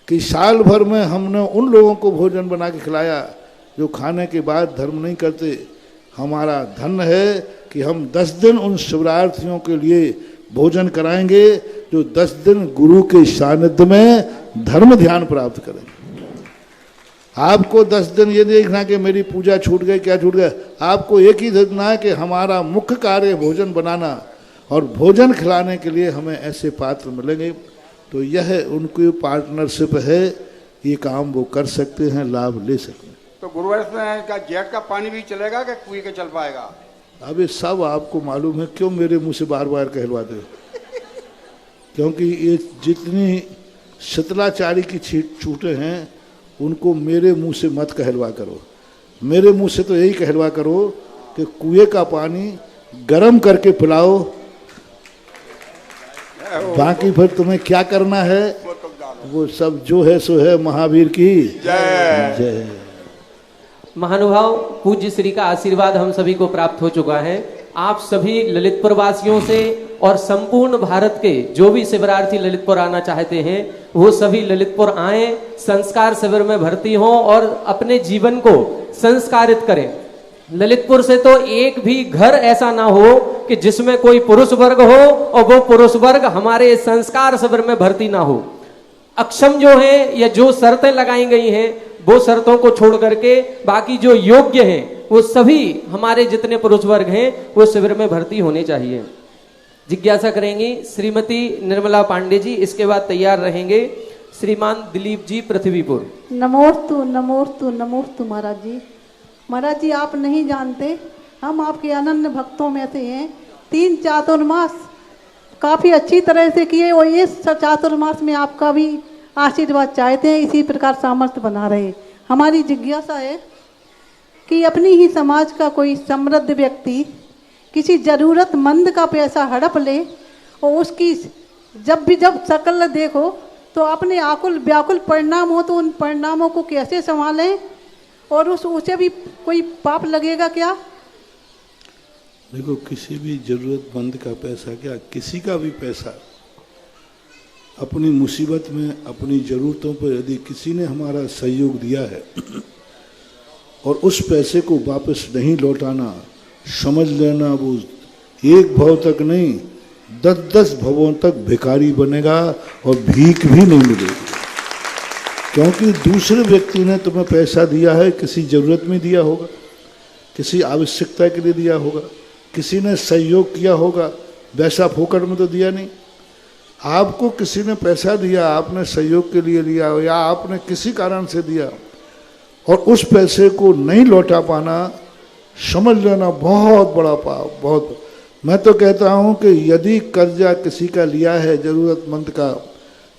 कि साल भर में हमने उन लोगों को भोजन बना के खिलाया जो खाने के बाद धर्म नहीं करते। हमारा धन है कि हम 10 दिन उन शिवरार्थियों के लिए भोजन कराएंगे जो 10 दिन गुरु के सानिध्य में धर्म ध्यान प्राप्त करेंगे। आपको 10 दिन ये देखना कि मेरी पूजा छूट गई, क्या छूट गया। आपको एक ही देखना है कि हमारा मुख्य कार्य भोजन बनाना, और भोजन खिलाने के लिए हमें ऐसे पात्र मिलेंगे। तो यह उनकी पार्टनरशिप है, ये काम वो कर सकते हैं, लाभ ले सकते हैं। तो गुरुवार का जेट का पानी भी चलेगा कि कुएं के चल पाएगा? अब ये सब आपको मालूम है, क्यों मेरे मुंह से बार बार कहलवाते हो? क्योंकि ये जितनी शीतलाचारी की छूटे हैं उनको मेरे मुंह से मत कहलवा करो। मेरे मुंह से तो यही कहलवा करो कि कुएं का पानी गर्म करके पिलाओ, बाकी फिर तुम्हें क्या करना है वो सब जो है सो है। महावीर की जय। महानुभाव, पूज्य श्री का आशीर्वाद हम सभी को प्राप्त हो चुका है। आप सभी ललितपुर वासियों से और संपूर्ण भारत के जो भी शिविरार्थी ललितपुर आना चाहते हैं वो सभी ललितपुर आएं, संस्कार शिविर में भर्ती हों और अपने जीवन को संस्कारित करें। ललितपुर से तो एक भी घर ऐसा ना हो कि जिसमें कोई पुरुष वर्ग हो और वो पुरुष वर्ग हमारे संस्कार शिविर में भर्ती ना हो। अक्षम जो है या जो शर्तें लगाई गई हैं वो शर्तों को छोड़ करके बाकी जो योग्य हैं वो सभी हमारे जितने पुरुष वर्ग हैं वो शिविर में भर्ती होने चाहिए। जिज्ञासा करेंगी श्रीमती निर्मला पांडे जी, इसके बाद तैयार रहेंगे श्रीमान दिलीप जी पृथ्वीपुर। नमोस्तु नमोस्तु नमोस्तु महाराज जी। महाराज जी, आप नहीं जानते, हम आपके अनन्य भक्तों में से हैं। 3 चातुर्मास काफ़ी अच्छी तरह से किए और इस चातुर्मास में आपका भी आशीर्वाद चाहते हैं, इसी प्रकार सामर्थ्य बना रहे। हमारी जिज्ञासा है कि अपनी ही समाज का कोई समृद्ध व्यक्ति किसी जरूरतमंद का पैसा हड़प ले और उसकी जब शक्ल देखो तो अपने आकुल व्याकुल परिणाम हो तो उन परिणामों को कैसे संभालें और उसे भी कोई पाप लगेगा क्या? देखो, किसी भी जरूरतमंद का पैसा, क्या किसी का भी पैसा, अपनी मुसीबत में अपनी ज़रूरतों पर यदि किसी ने हमारा सहयोग दिया है और उस पैसे को वापस नहीं लौटाना, समझ लेना वो एक भव तक नहीं 10-10 भवों तक भिखारी बनेगा और भीख भी नहीं मिलेगी। क्योंकि दूसरे व्यक्ति ने तुम्हें पैसा दिया है, किसी ज़रूरत में दिया होगा, किसी आवश्यकता के लिए दिया होगा, किसी ने सहयोग किया होगा, वैसा फोकट में तो दिया नहीं। आपको किसी ने पैसा दिया, आपने सहयोग के लिए लिया या आपने किसी कारण से दिया और उस पैसे को नहीं लौटा पाना, समझ लेना बहुत बड़ा पाप। बहुत, मैं तो कहता हूँ कि यदि कर्जा किसी का लिया है ज़रूरतमंद का,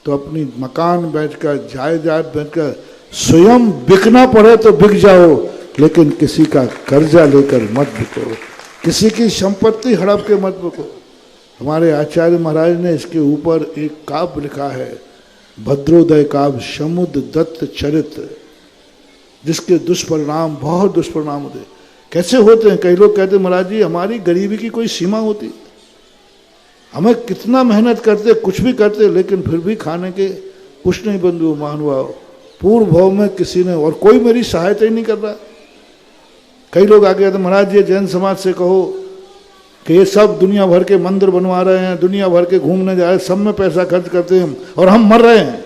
तो अपनी मकान बैठकर, जायदाद बैठकर, स्वयं बिकना पड़े तो बिक जाओ, लेकिन किसी का कर्जा लेकर मत बिको, किसी की संपत्ति हड़प के मत बिको। हमारे आचार्य महाराज ने इसके ऊपर एक काव्य लिखा है, भद्रोदय काव्य, समुद्र दत्त चरित्र, जिसके दुष्परिणाम, बहुत दुष्परिणाम होते। कैसे होते हैं? कई लोग कहते हैं महाराज जी हमारी गरीबी की कोई सीमा होती, हमें कितना मेहनत करते, कुछ भी करते, लेकिन फिर भी खाने के कुछ नहीं बंधु मानवा, पूर्व भाव में किसी ने, और कोई मेरी सहायता ही नहीं कर रहा। कई लोग आगे कहते महाराज जी जैन समाज से कहो कि ये सब दुनिया भर के मंदिर बनवा रहे हैं, दुनिया भर के घूमने जा रहे हैं, सब में पैसा खर्च करते हैं और हम मर रहे हैं,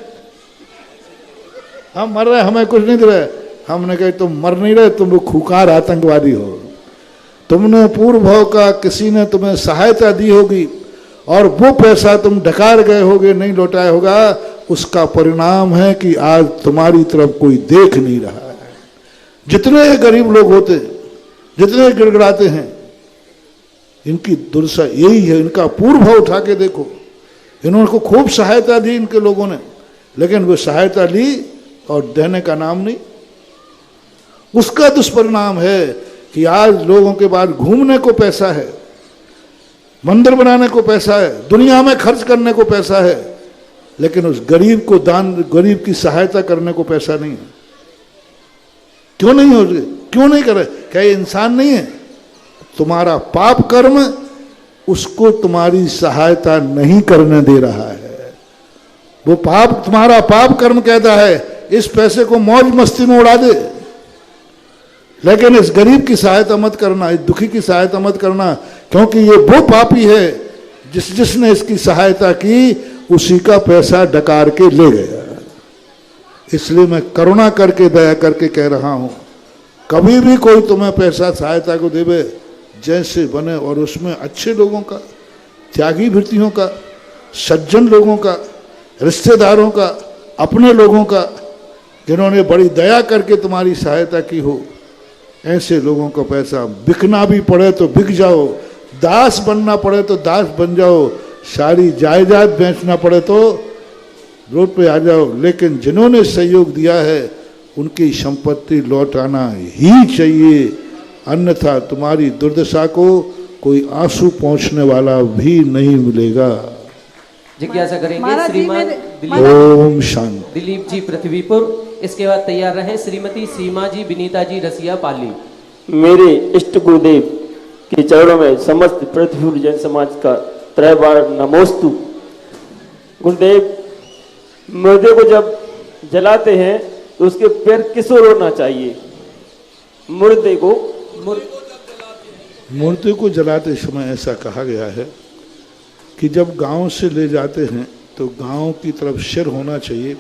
हम मर रहे हैं, हमें कुछ नहीं दे रहे। हमने कहा तुम मर नहीं रहे, तुम खुकार आतंकवादी हो, तुमने पूर्व भाव का किसी ने तुम्हें सहायता दी होगी और वो पैसा तुम ढकार गए होगे, नहीं लौटाया होगा, उसका परिणाम है कि आज तुम्हारी तरफ कोई देख नहीं रहा है। जितने गरीब लोग होते, जितने गिड़गिड़ाते हैं, इनकी दुर्दशा यही है। इनका पूर्व भाव उठा के देखो, इन्होंने को खूब सहायता दी इनके लोगों ने, लेकिन वो सहायता ली और देने का नाम नहीं। उसका दुष्परिणाम है कि आज लोगों के पास घूमने को पैसा है, मंदिर बनाने को पैसा है, दुनिया में खर्च करने को पैसा है, लेकिन उस गरीब को दान, गरीब की सहायता करने को पैसा नहीं है। क्यों नहीं हो रही? क्यों नहीं कर रहे? क्या ये इंसान नहीं है? तुम्हारा पाप कर्म उसको तुम्हारी सहायता नहीं करने दे रहा है। वो पाप, तुम्हारा पाप कर्म कहता है इस पैसे को मौज मस्ती में उड़ा दे, लेकिन इस गरीब की सहायता मत करना, इस दुखी की सहायता मत करना, क्योंकि ये वो पापी है जिसने इसकी सहायता की, उसी का पैसा डकार के ले गया। इसलिए मैं करुणा करके, दया करके कह रहा हूं, कभी भी कोई तुम्हें पैसा सहायता को देवे, जैसे बने और उसमें अच्छे लोगों का, त्यागी वृत्तियों का, सज्जन लोगों का, रिश्तेदारों का, अपने लोगों का, जिन्होंने बड़ी दया करके तुम्हारी सहायता की हो, ऐसे लोगों का पैसा, बिकना भी पड़े तो बिक जाओ, दास बनना पड़े तो दास बन जाओ, सारी जायदाद बेचना पड़े तो रोड पे आ जाओ, लेकिन जिन्होंने सहयोग दिया है उनकी संपत्ति लौटाना ही चाहिए, अन्यथा तुम्हारी दुर्दशा को कोई आंसू पहुंचने वाला भी नहीं मिलेगा। जिज्ञासा करेंगे श्रीमान ओम शांति। दिलीप जी पृथ्वीपुर, इसके बाद तैयार रहे श्रीमती सीमा जी, विनीता जी, रसिया पाली। मेरे इष्ट गुरुदेव के चरणों में समस्त पृथ्वीपुर जैन समाज का त्रय बार नमोस्तु। गुरुदेव, मुर्दे को जब जलाते हैं तो उसके पैर किसको रोना चाहिए? मुर्दे को मूर्ति को जलाते समय ऐसा कहा गया है कि जब गांव से ले जाते हैं तो गांव की तरफ सिर होना चाहिए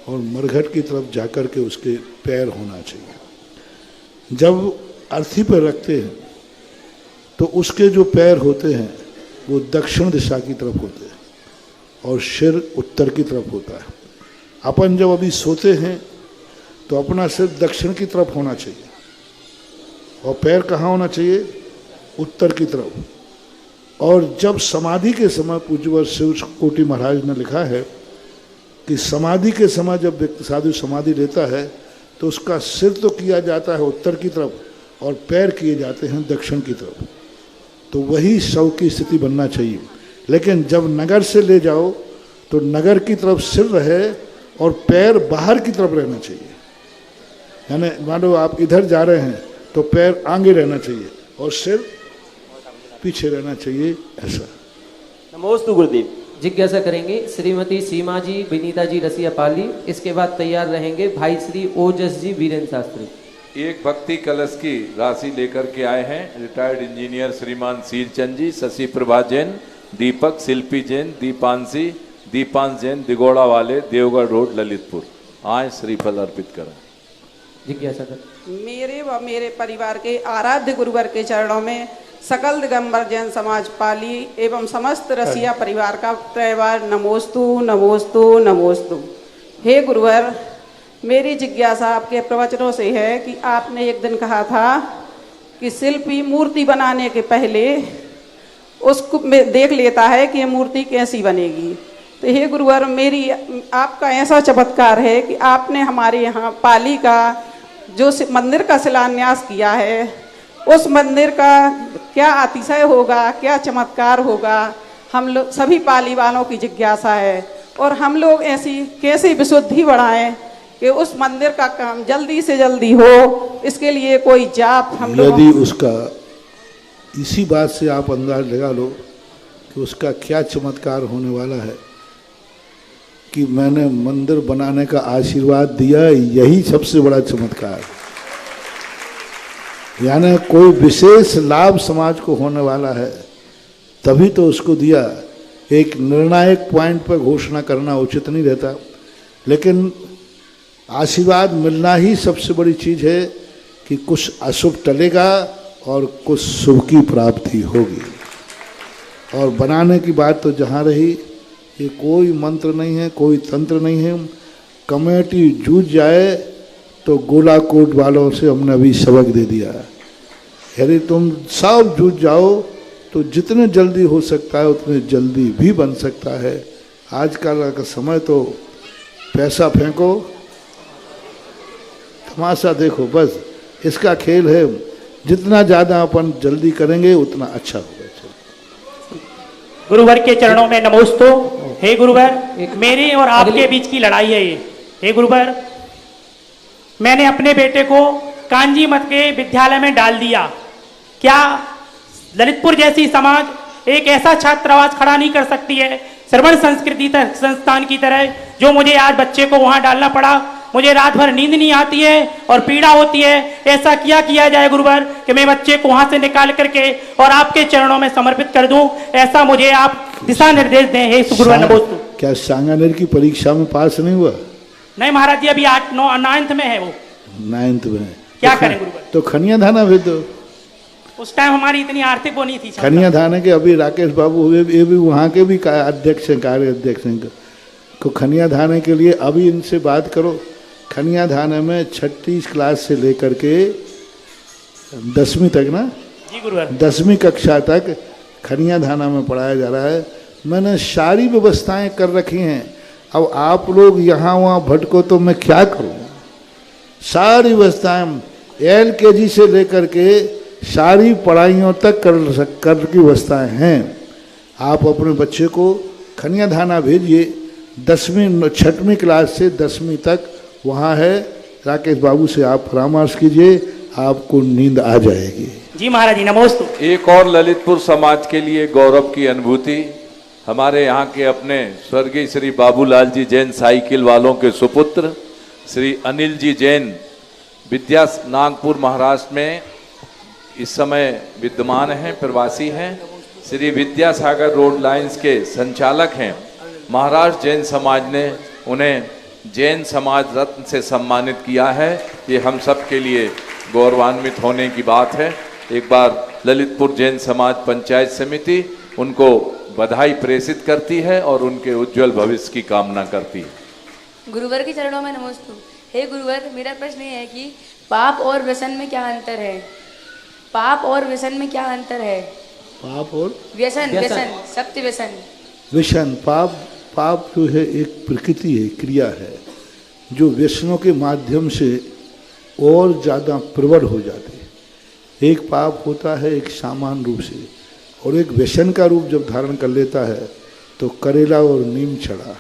और मरघट की तरफ जाकर के उसके पैर होना चाहिए। जब अर्थी पर रखते हैं तो उसके जो पैर होते हैं वो दक्षिण दिशा की तरफ होते हैं और सिर उत्तर की तरफ होता है। अपन जब अभी सोते हैं तो अपना सिर दक्षिण की तरफ होना चाहिए और पैर कहाँ होना चाहिए? उत्तर की तरफ। और जब समाधि के समय पूज्यवर शिव कोटि महाराज ने लिखा है कि समाधि के समय जब व्यक्ति साधु समाधि लेता है तो उसका सिर तो किया जाता है उत्तर की तरफ और पैर किए जाते हैं दक्षिण की तरफ। तो वही शव की स्थिति बनना चाहिए। लेकिन जब नगर से ले जाओ तो नगर की तरफ सिर रहे और पैर बाहर की तरफ रहना चाहिए। यानी मानो आप इधर जा रहे हैं तो पैर आगे रहना चाहिए और सिर पीछे रहना चाहिए, ऐसा। नमोस्तु गुरुदेव। जिज्ञासा करेंगे श्रीमती सीमा जी, विनीता जी रसिया पाली। इसके बाद तैयार रहेंगे भाई श्री ओजस जी, वीरेंद्र शास्त्री। एक भक्ति कलश की राशि लेकर के आए हैं रिटायर्ड इंजीनियर श्रीमान सीरचंद जी, शशि प्रभा जैन, दीपक, शिल्पी जैन, दीपांशी, दीपांश जैन, दिगोड़ा वाले, देवगढ़ रोड, ललितपुर। आए श्रीफल अर्पित करें। जिज्ञासा कर। मेरे व मेरे परिवार के आराध्य गुरुवर के चरणों में सकल दिगंबर जैन समाज पाली एवं समस्त रसिया परिवार का त्रैवार नमोस्तु नमोस्तु नमोस्तु। हे गुरुवर, मेरी जिज्ञासा आपके प्रवचनों से है कि आपने एक दिन कहा था कि शिल्पी मूर्ति बनाने के पहले उसको देख लेता है कि ये मूर्ति कैसी बनेगी। तो हे गुरुवर, मेरी आपका ऐसा चमत्कार है कि आपने हमारे यहाँ पाली का जो मंदिर का शिलान्यास किया है, उस मंदिर का क्या अतिशय होगा, क्या चमत्कार होगा, हम लोग सभी पाली वालों की जिज्ञासा है। और हम लोग ऐसी कैसे विशुद्धि बढ़ाएं कि उस मंदिर का काम जल्दी से जल्दी हो, इसके लिए कोई जाप हम लोग। यदि उसका इसी बात से आप अंदाज लगा लो कि उसका क्या चमत्कार होने वाला है कि मैंने मंदिर बनाने का आशीर्वाद दिया, यही सबसे बड़ा चमत्कार। यानी कोई विशेष लाभ समाज को होने वाला है, तभी तो उसको दिया। एक निर्णायक पॉइंट पर घोषणा करना उचित नहीं रहता, लेकिन आशीर्वाद मिलना ही सबसे बड़ी चीज़ है कि कुछ अशुभ टलेगा और कुछ शुभ की प्राप्ति होगी। और बनाने की बात तो जहाँ रही, ये कोई मंत्र नहीं है, कोई तंत्र नहीं है। कमेटी जूझ जाए तो गोलाकोट वालों से हमने अभी सबक दे दिया, यदि तुम सब जूझ जाओ तो जितने जल्दी हो सकता है उतने जल्दी भी बन सकता है। आजकल का समय तो पैसा फेंको, तमाशा देखो, बस इसका खेल है। जितना ज़्यादा अपन जल्दी करेंगे उतना अच्छा होगा। गुरुवर के चरणों में नमोस्तु। हे गुरुवर, मेरी और आपके बीच की लड़ाई है ये। हे गुरुवर, मैंने अपने बेटे को कांजी मत के विद्यालय में डाल दिया। क्या ललितपुर जैसी समाज एक ऐसा छात्रावास खड़ा नहीं कर सकती है श्रवण संस्कृति संस्थान की तरह, जो मुझे आज बच्चे को वहां डालना पड़ा? मुझे रात भर नींद नहीं आती है और पीड़ा होती है। ऐसा किया जाए गुरुवर कि मैं बच्चे को वहां से निकाल करके और आपके चरणों में समर्पित कर दूं। ऐसा मुझे आप दिशा निर्देश दें। हे गुरुवर नमोस्तु। क्या सांगानेर की परीक्षा में पास नहीं हुआ? नहीं महाराज जी, अभी 9th में है वो। 9th में क्या करें गुरुवर? तो खनिया थाना भेज दो। उस टाइम हमारी इतनी आर्थिक वो नहीं थी। खनिया थाने के अभी राकेश बाबू हुए, ये भी वहाँ के भी अध्यक्ष हैं, कार्य अध्यक्ष हैं। तो खनिया थाने के लिए अभी इनसे बात करो। खनिया थाने में 6ठी क्लास से लेकर के 10वीं तक ना जी गुरुवर, 10वीं कक्षा तक खनिया थाना में पढ़ाया जा रहा है। मैंने सारी व्यवस्थाएं कर रखी हैं। अब आप लोग यहाँ वहाँ भटको तो मैं क्या करूँ? सारी व्यवस्थाएं LKG से लेकर के सारी पढ़ाइयों तक कर की व्यवस्थाएं हैं। आप अपने बच्चे को खनिया थाना भेजिए। 6वीं क्लास से 10वीं तक वहाँ है। राकेश बाबू से आप परामर्श कीजिए, आपको नींद आ जाएगी। जी महाराज जी नमोस्तु। एक और ललितपुर समाज के लिए गौरव की अनुभूति, हमारे यहाँ के अपने स्वर्गीय श्री बाबूलाल जी जैन साइकिल वालों के सुपुत्र श्री अनिल जी जैन विद्या नागपुर महाराष्ट्र में इस समय विद्यमान हैं, प्रवासी हैं। श्री विद्यासागर रोड लाइंस के संचालक हैं। महाराष्ट्र जैन समाज ने उन्हें जैन समाज रत्न से सम्मानित किया है। ये हम सब के लिए गौरवान्वित होने की बात है। एक बार ललितपुर जैन समाज पंचायत समिति उनको बधाई प्रेषित करती है और उनके उज्जवल भविष्य की कामना करती है। गुरुवर के चरणों में नमोस्तु। हे गुरुवर, मेरा प्रश्न ये है कि पाप और व्यसन में क्या अंतर है? पाप और व्यसन में क्या अंतर है? पाप और व्यसन, व्यसन, सत्य व्यसन। व्यसन, पाप जो है एक प्रकृति है, क्रिया है, जो व्यसनों के माध्यम से और ज़्यादा प्रबल हो जाती है। एक पाप होता है एक सामान्य रूप से, और एक व्यसन का रूप जब धारण कर लेता है तो करेला और नीम चढ़ा,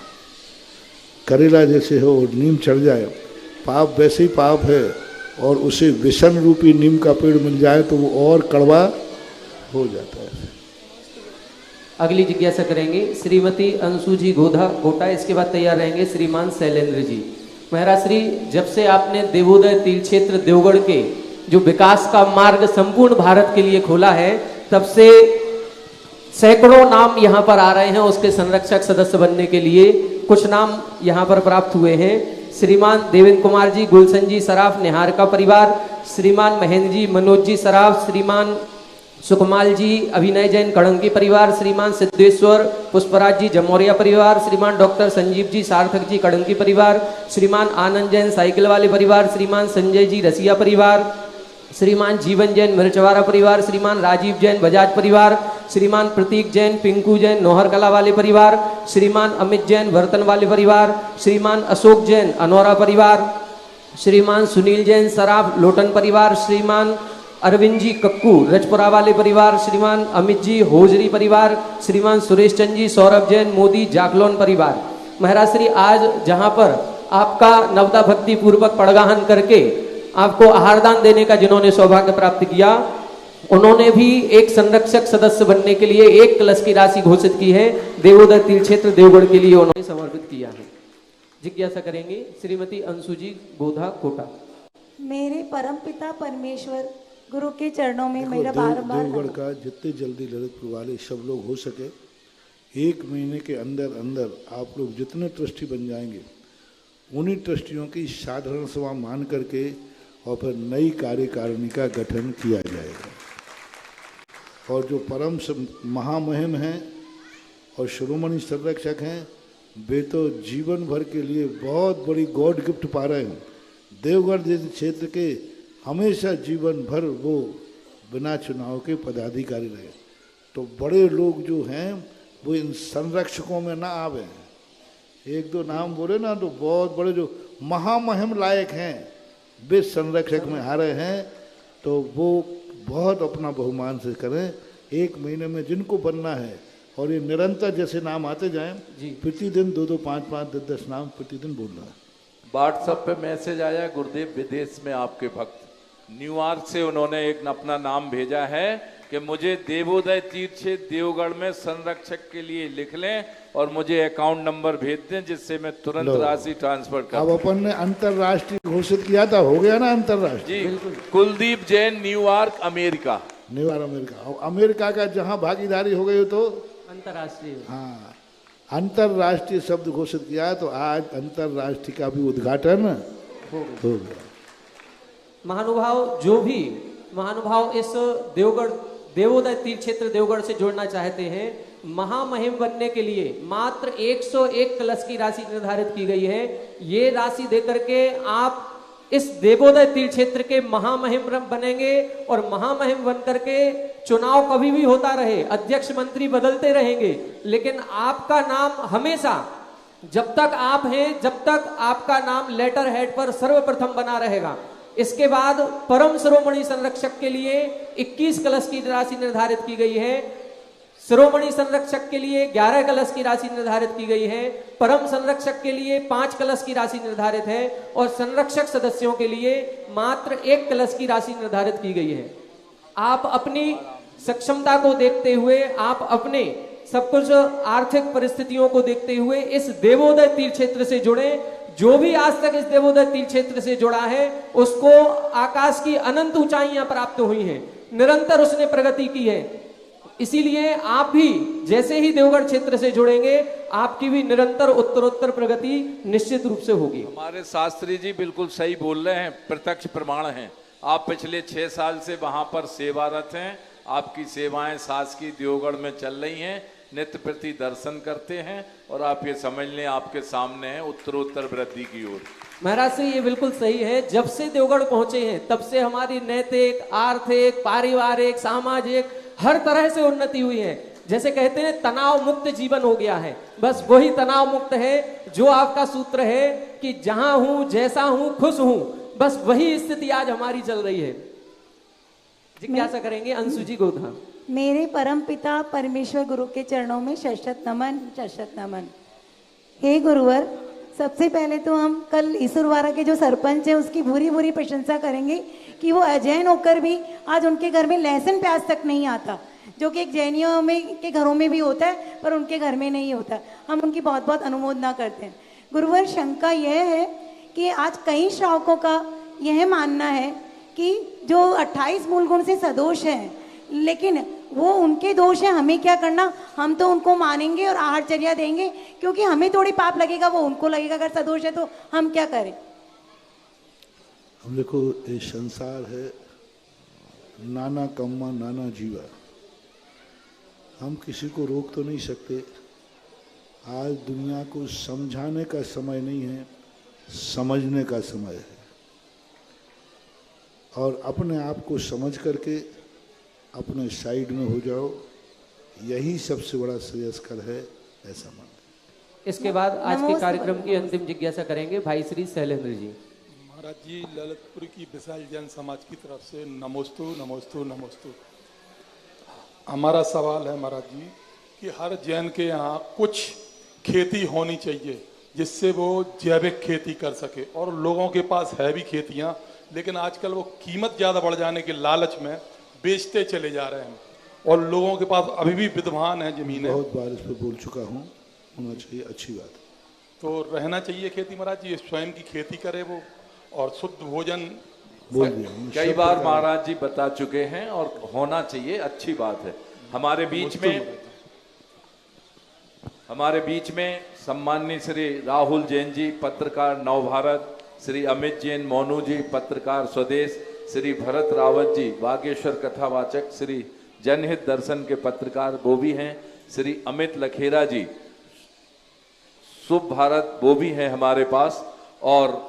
करेला जैसे हो और नीम चढ़ जाए, पाप वैसे ही पाप है, और उसे व्यसन रूपी नीम का पेड़ मिल जाए तो वो और कड़वा हो जाता है। अगली जिज्ञासा करेंगे श्रीमती अंशु जी गोटा, इसके बाद तैयार रहेंगे श्रीमान शैलेंद्र जी। महाराज श्री, जब से आपने देवोदय तीर्थ क्षेत्र देवगढ़ के जो विकास का मार्ग संपूर्ण भारत के लिए खोला है, तब से सैकड़ों नाम यहाँ पर आ रहे हैं उसके संरक्षक सदस्य बनने के लिए। कुछ नाम यहाँ पर प्राप्त हुए हैं। श्रीमान देवेंद्र कुमार जी, गुलशन जी सराफ, निहारका परिवार, श्रीमान महेंद्र जी, मनोज जी सराफ, श्रीमान सुकमाल जी, अभिनय जैन कड़ंगी परिवार, श्रीमान सिद्धेश्वर पुष्पराज जी जमोरिया परिवार, श्रीमान डॉक्टर संजीव जी सार्थक जी कड़ंगी परिवार, श्रीमान आनंद जैन साइकिल वाले परिवार, श्रीमान संजय जी रसिया परिवार, श्रीमान जीवन जैन मिर्चवाड़ा परिवार, श्रीमान राजीव जैन बजाज परिवार, श्रीमान प्रतीक जैन पिंकू जैन नौहर कला वाले परिवार, श्रीमान अमित जैन बर्तन वाले परिवार, श्रीमान अशोक जैन अनौरा परिवार, श्रीमान सुनील जैन सराफ लोटन परिवार, श्रीमान अरविंद जी कक्कू रजपुरा वाले परिवार, श्रीमान अमित जी होजरी परिवार, श्रीमान सुरेश चंद जी सौरभ जैन मोदी जाकलोन परिवार। महाराज श्री, आज जहां पर आपका नवदा भक्ति पूर्वक पड़गाहन करके आपको आहारदान देने का जिन्होंने सौभाग्य प्राप्त किया, उन्होंने भी एक संरक्षक सदस्य बनने के लिए 1 कलश की राशि घोषित की है, देवोदय तीर्थ क्षेत्र देवगढ़ के लिए उन्होंने समर्पित किया है। जिज्ञासा करेंगे श्रीमती अंशु जी गोधा कोटा। मेरे परम पिता परमेश्वर गुरु के चरणों में मेरा बार-बार देवगढ़ का जितने जल्दी ललितपुर वाले सब लोग हो सके 1 महीने के अंदर अंदर आप लोग जितने ट्रस्टी बन जाएंगे, उन्हीं ट्रस्टियों की साधारण सभा मान करके और फिर नई कार्यकारिणी का गठन किया जाएगा। और जो परम महामहिम हैं और शिरोमणि संरक्षक हैं, वे तो जीवन भर के लिए बहुत बड़ी गॉड गिफ्ट पा रहे हैं। देवगढ़ जैसे क्षेत्र के हमेशा जीवन भर वो बिना चुनाव के पदाधिकारी रहे। तो बड़े लोग जो हैं वो इन संरक्षकों में ना आवे। 1-2 नाम बोले ना तो बहुत बड़े जो महामहिम लायक हैं वे संरक्षक में आ रहे हैं, तो वो बहुत अपना बहुमान से करें। 1 महीने में जिनको बनना है, और ये निरंतर जैसे नाम आते जाएं, प्रतिदिन 2-2, 5-5, 10-10 नाम प्रतिदिन बोलना है। व्हाट्सएप पे मैसेज आया, गुरुदेव विदेश में आपके भक्त न्यूयॉर्क से उन्होंने एक अपना नाम भेजा है कि मुझे देवोदय तीर्थ क्षेत्र देवगढ़ में संरक्षक के लिए लिख लें और मुझे अकाउंट नंबर भेज दें, जिससे मैं तुरंत राशि ट्रांसफर कर। अब अपन ने अंतरराष्ट्रीय घोषित किया था, हो गया ना अंतरराष्ट्रीय। जी, Kuldeep Jain New York America. New York America, America का जहां भागीदारी हो गई हो तो अंतरराष्ट्रीय। हाँ, अंतरराष्ट्रीय शब्द घोषित किया, तो आज अंतरराष्ट्रीय का भी उद्घाटन हो गया। महानुभाव, जो भी महानुभाव इस देवगढ़ देवोदय तीर्थ क्षेत्र देवगढ़ से जुड़ना चाहते हैं, महामहिम बनने के लिए मात्र 101 कलश की राशि निर्धारित की गई है। ये राशि देकर के आप इस देवोदय तीर्थ क्षेत्र के महामहिम बनेंगे, और महामहिम बनकर के चुनाव कभी भी होता रहे, अध्यक्ष मंत्री बदलते रहेंगे, लेकिन आपका नाम हमेशा, जब तक आप हैं, जब तक आपका नाम लेटर हेड पर सर्वप्रथम बना रहेगा। इसके बाद परम शिरोमणि संरक्षक के लिए 21 कलश की राशि निर्धारित की गई है, शिरोमणि संरक्षक के लिए 11 कलश की राशि निर्धारित की गई है, परम संरक्षक के लिए 5 कलश की राशि निर्धारित है, और संरक्षक सदस्यों के लिए मात्र 1 कलश की राशि निर्धारित की गई है। आप अपनी सक्षमता को देखते हुए, आप अपने सब कुछ आर्थिक परिस्थितियों को देखते हुए इस देवोदय तीर्थ क्षेत्र से जुड़े। जो भी आज तक इस देवोदय तीर्थ क्षेत्र से जुड़ा है, उसको आकाश की अनंत ऊंचाइयां प्राप्त हुई हैं, निरंतर उसने प्रगति की है। इसीलिए आप भी जैसे ही देवगढ़ क्षेत्र से जुड़ेंगे, आपकी भी निरंतर उत्तरोत्तर प्रगति निश्चित रूप से होगी। हमारे शास्त्री जी बिल्कुल सही बोल रहे हैं, प्रत्यक्ष प्रमाण हैं। आप पिछले 6 साल से वहां पर सेवारत हैं, आपकी सेवाएं शासकीय देवगढ़ में चल रही हैं, नित्य प्रति दर्शन करते हैं, और आप ये समझ लें आपके सामने है उत्तरोत्तर वृद्धि की ओर। महाराज से ये बिल्कुल सही है। जब से देवगढ़ पहुंचे हैं, तब से हमारी नैतिक, आर्थिक, पारिवारिक, सामाजिक हर तरह से उन्नति हुई है। जैसे कहते हैं तनाव मुक्त जीवन हो गया है, बस वही तनाव मुक्त है जो आपका सूत्र है कि जहां हूं, जैसा हूं, खुश हूं। बस वही स्थिति आज हमारी चल रही है। जिज्ञासा करेंगे अंशु जी गोधा। मेरे परम पिता परमेश्वर गुरु के चरणों में शत नमन। हे गुरुवर, सबसे पहले तो हम कल ईसुरवाड़ा के जो सरपंच है उसकी बुरी बुरी प्रशंसा करेंगे कि वो अजैन होकर भी आज उनके घर में लहसुन प्याज तक नहीं आता, जो कि एक जैनियों में के घरों में भी होता है पर उनके घर में नहीं होता। हम उनकी बहुत बहुत अनुमोदना करते हैं। गुरुवर, शंका यह है कि आज कई श्रावकों का यह मानना है कि जो 28 मूल गुण से सदोष हैं, लेकिन वो उनके दोष है, हमें क्या करना, हम तो उनको मानेंगे और आहारचर्या देंगे क्योंकि हमें थोड़ी पाप लगेगा, वो उनको लगेगा। अगर सदोष है तो हम क्या करें? हम देखो, ये संसार है नाना कम्मा नाना जीवा, हम किसी को रोक तो नहीं सकते। आज दुनिया को समझाने का समय नहीं है, समझने का समय है। और अपने आप को समझ करके अपने साइड में हो जाओ, यही सबसे बड़ा श्रेयस्कर है, ऐसा मान। इसके बाद आज के कार्यक्रम की अंतिम जिज्ञासा करेंगे भाई श्री शैलेंद्र जी। महाराज जी, ललितपुर की विशाल जैन समाज की तरफ से नमोस्तु नमोस्तु नमोस्तु। हमारा सवाल है महाराज जी कि हर जैन के यहाँ कुछ खेती होनी चाहिए जिससे वो जैविक खेती कर सके, और लोगों के पास है भी खेतियाँ, लेकिन आजकल वो कीमत ज़्यादा बढ़ जाने के लालच में बेचते चले जा रहे हैं, और लोगों के पास अभी भी विद्यमान है जमीनें। बहुत बार इस पर बोल चुका हूँ, होना चाहिए, अच्छी बात है। तो रहना चाहिए खेती महाराज जी, स्वयं की खेती करे वो और शुद्ध भोजन। बोल दिया कई बार महाराज जी बता चुके हैं और होना चाहिए, अच्छी बात है। हमारे बीच में सम्माननीय श्री राहुल जैन जी पत्रकार नवभारत, श्री अमित जैन मोनू जी पत्रकार स्वदेश, श्री भरत रावत जी बागेश्वर कथावाचक, श्री जनहित दर्शन के पत्रकार वो भी हैं, श्री अमित लखेरा जी शुभ भारत वो भी हैं हमारे पास। और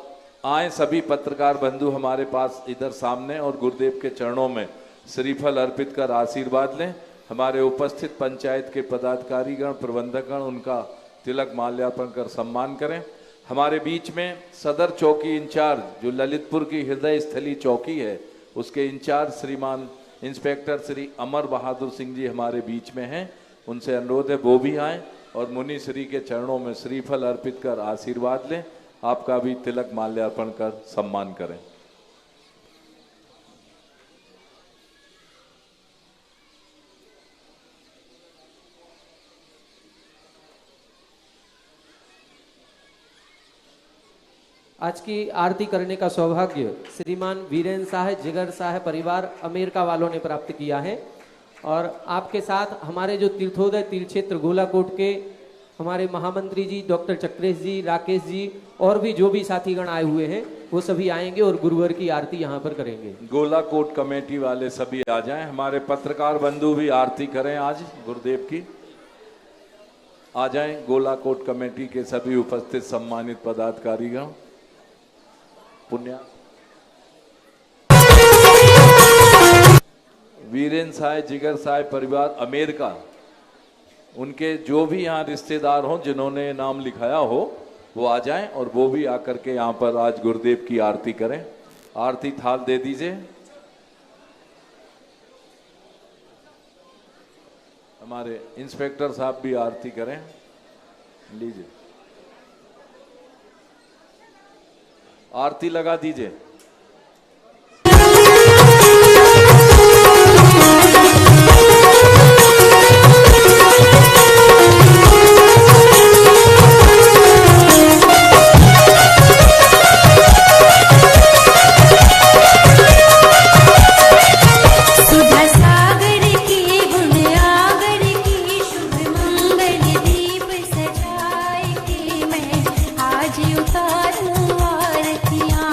आए सभी पत्रकार बंधु हमारे पास इधर सामने, और गुरुदेव के चरणों में श्रीफल अर्पित कर आशीर्वाद लें। हमारे उपस्थित पंचायत के पदाधिकारीगण प्रबंधकगण उनका तिलक माल्यार्पण कर सम्मान करें। हमारे बीच में सदर चौकी इंचार्ज, जो ललितपुर की हृदय स्थली चौकी है, उसके इंचार्ज श्रीमान इंस्पेक्टर श्री अमर बहादुर सिंह जी हमारे बीच में हैं। उनसे अनुरोध है वो भी आएँ और मुनि श्री के चरणों में श्रीफल अर्पित कर आशीर्वाद लें। आपका भी तिलक माल्यार्पण कर सम्मान करें। आज की आरती करने का सौभाग्य श्रीमान वीरेंद्र शाह जिगर शाह परिवार अमेरिका वालों ने प्राप्त किया है। और आपके साथ हमारे जो तीर्थोदय तीर्थ क्षेत्र गोलाकोट के हमारे महामंत्री जी डॉक्टर चक्रेश जी, राकेश जी और भी जो भी साथीगण आए हुए हैं वो सभी आएंगे और गुरुवार की आरती यहाँ पर करेंगे। गोलाकोट कमेटी वाले सभी आ जाएं। हमारे पत्रकार बंधु भी आरती करें आज गुरुदेव की। आ जाएं गोलाकोट कमेटी के सभी उपस्थित सम्मानित पदाधिकारीगण। पुण्या वीरेंद्र साय जिगर साय परिवार अमेरिका, उनके जो भी यहाँ रिश्तेदार हों जिन्होंने नाम लिखाया हो वो आ जाएं और वो भी आकर के यहाँ पर आज गुरुदेव की आरती करें। आरती थाल दे दीजिए। हमारे इंस्पेक्टर साहब भी आरती करें, लीजिए आरती लगा दीजिए। आज उतारूं आरतियां।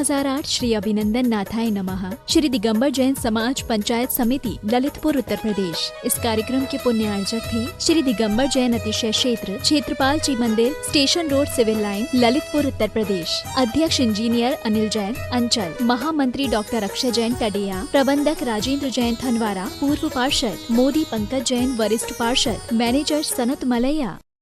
2008 श्री अभिनंदन नाथाय नमः श्री दिगंबर जैन समाज पंचायत समिति ललितपुर उत्तर प्रदेश। इस कार्यक्रम के पुण्यार्जक थे श्री दिगंबर जैन अतिशय क्षेत्र क्षेत्रपाल जी मंदिर station road civil line Lalitpur Uttar Pradesh. अध्यक्ष इंजीनियर अनिल जैन अंचल, महामंत्री डॉक्टर अक्षय जैन टडिया, प्रबंधक राजेंद्र जैन थनवारा, पूर्व पार्षद मोदी पंकज जैन वरिष्ठ पार्षद, मैनेजर सनत मलैया।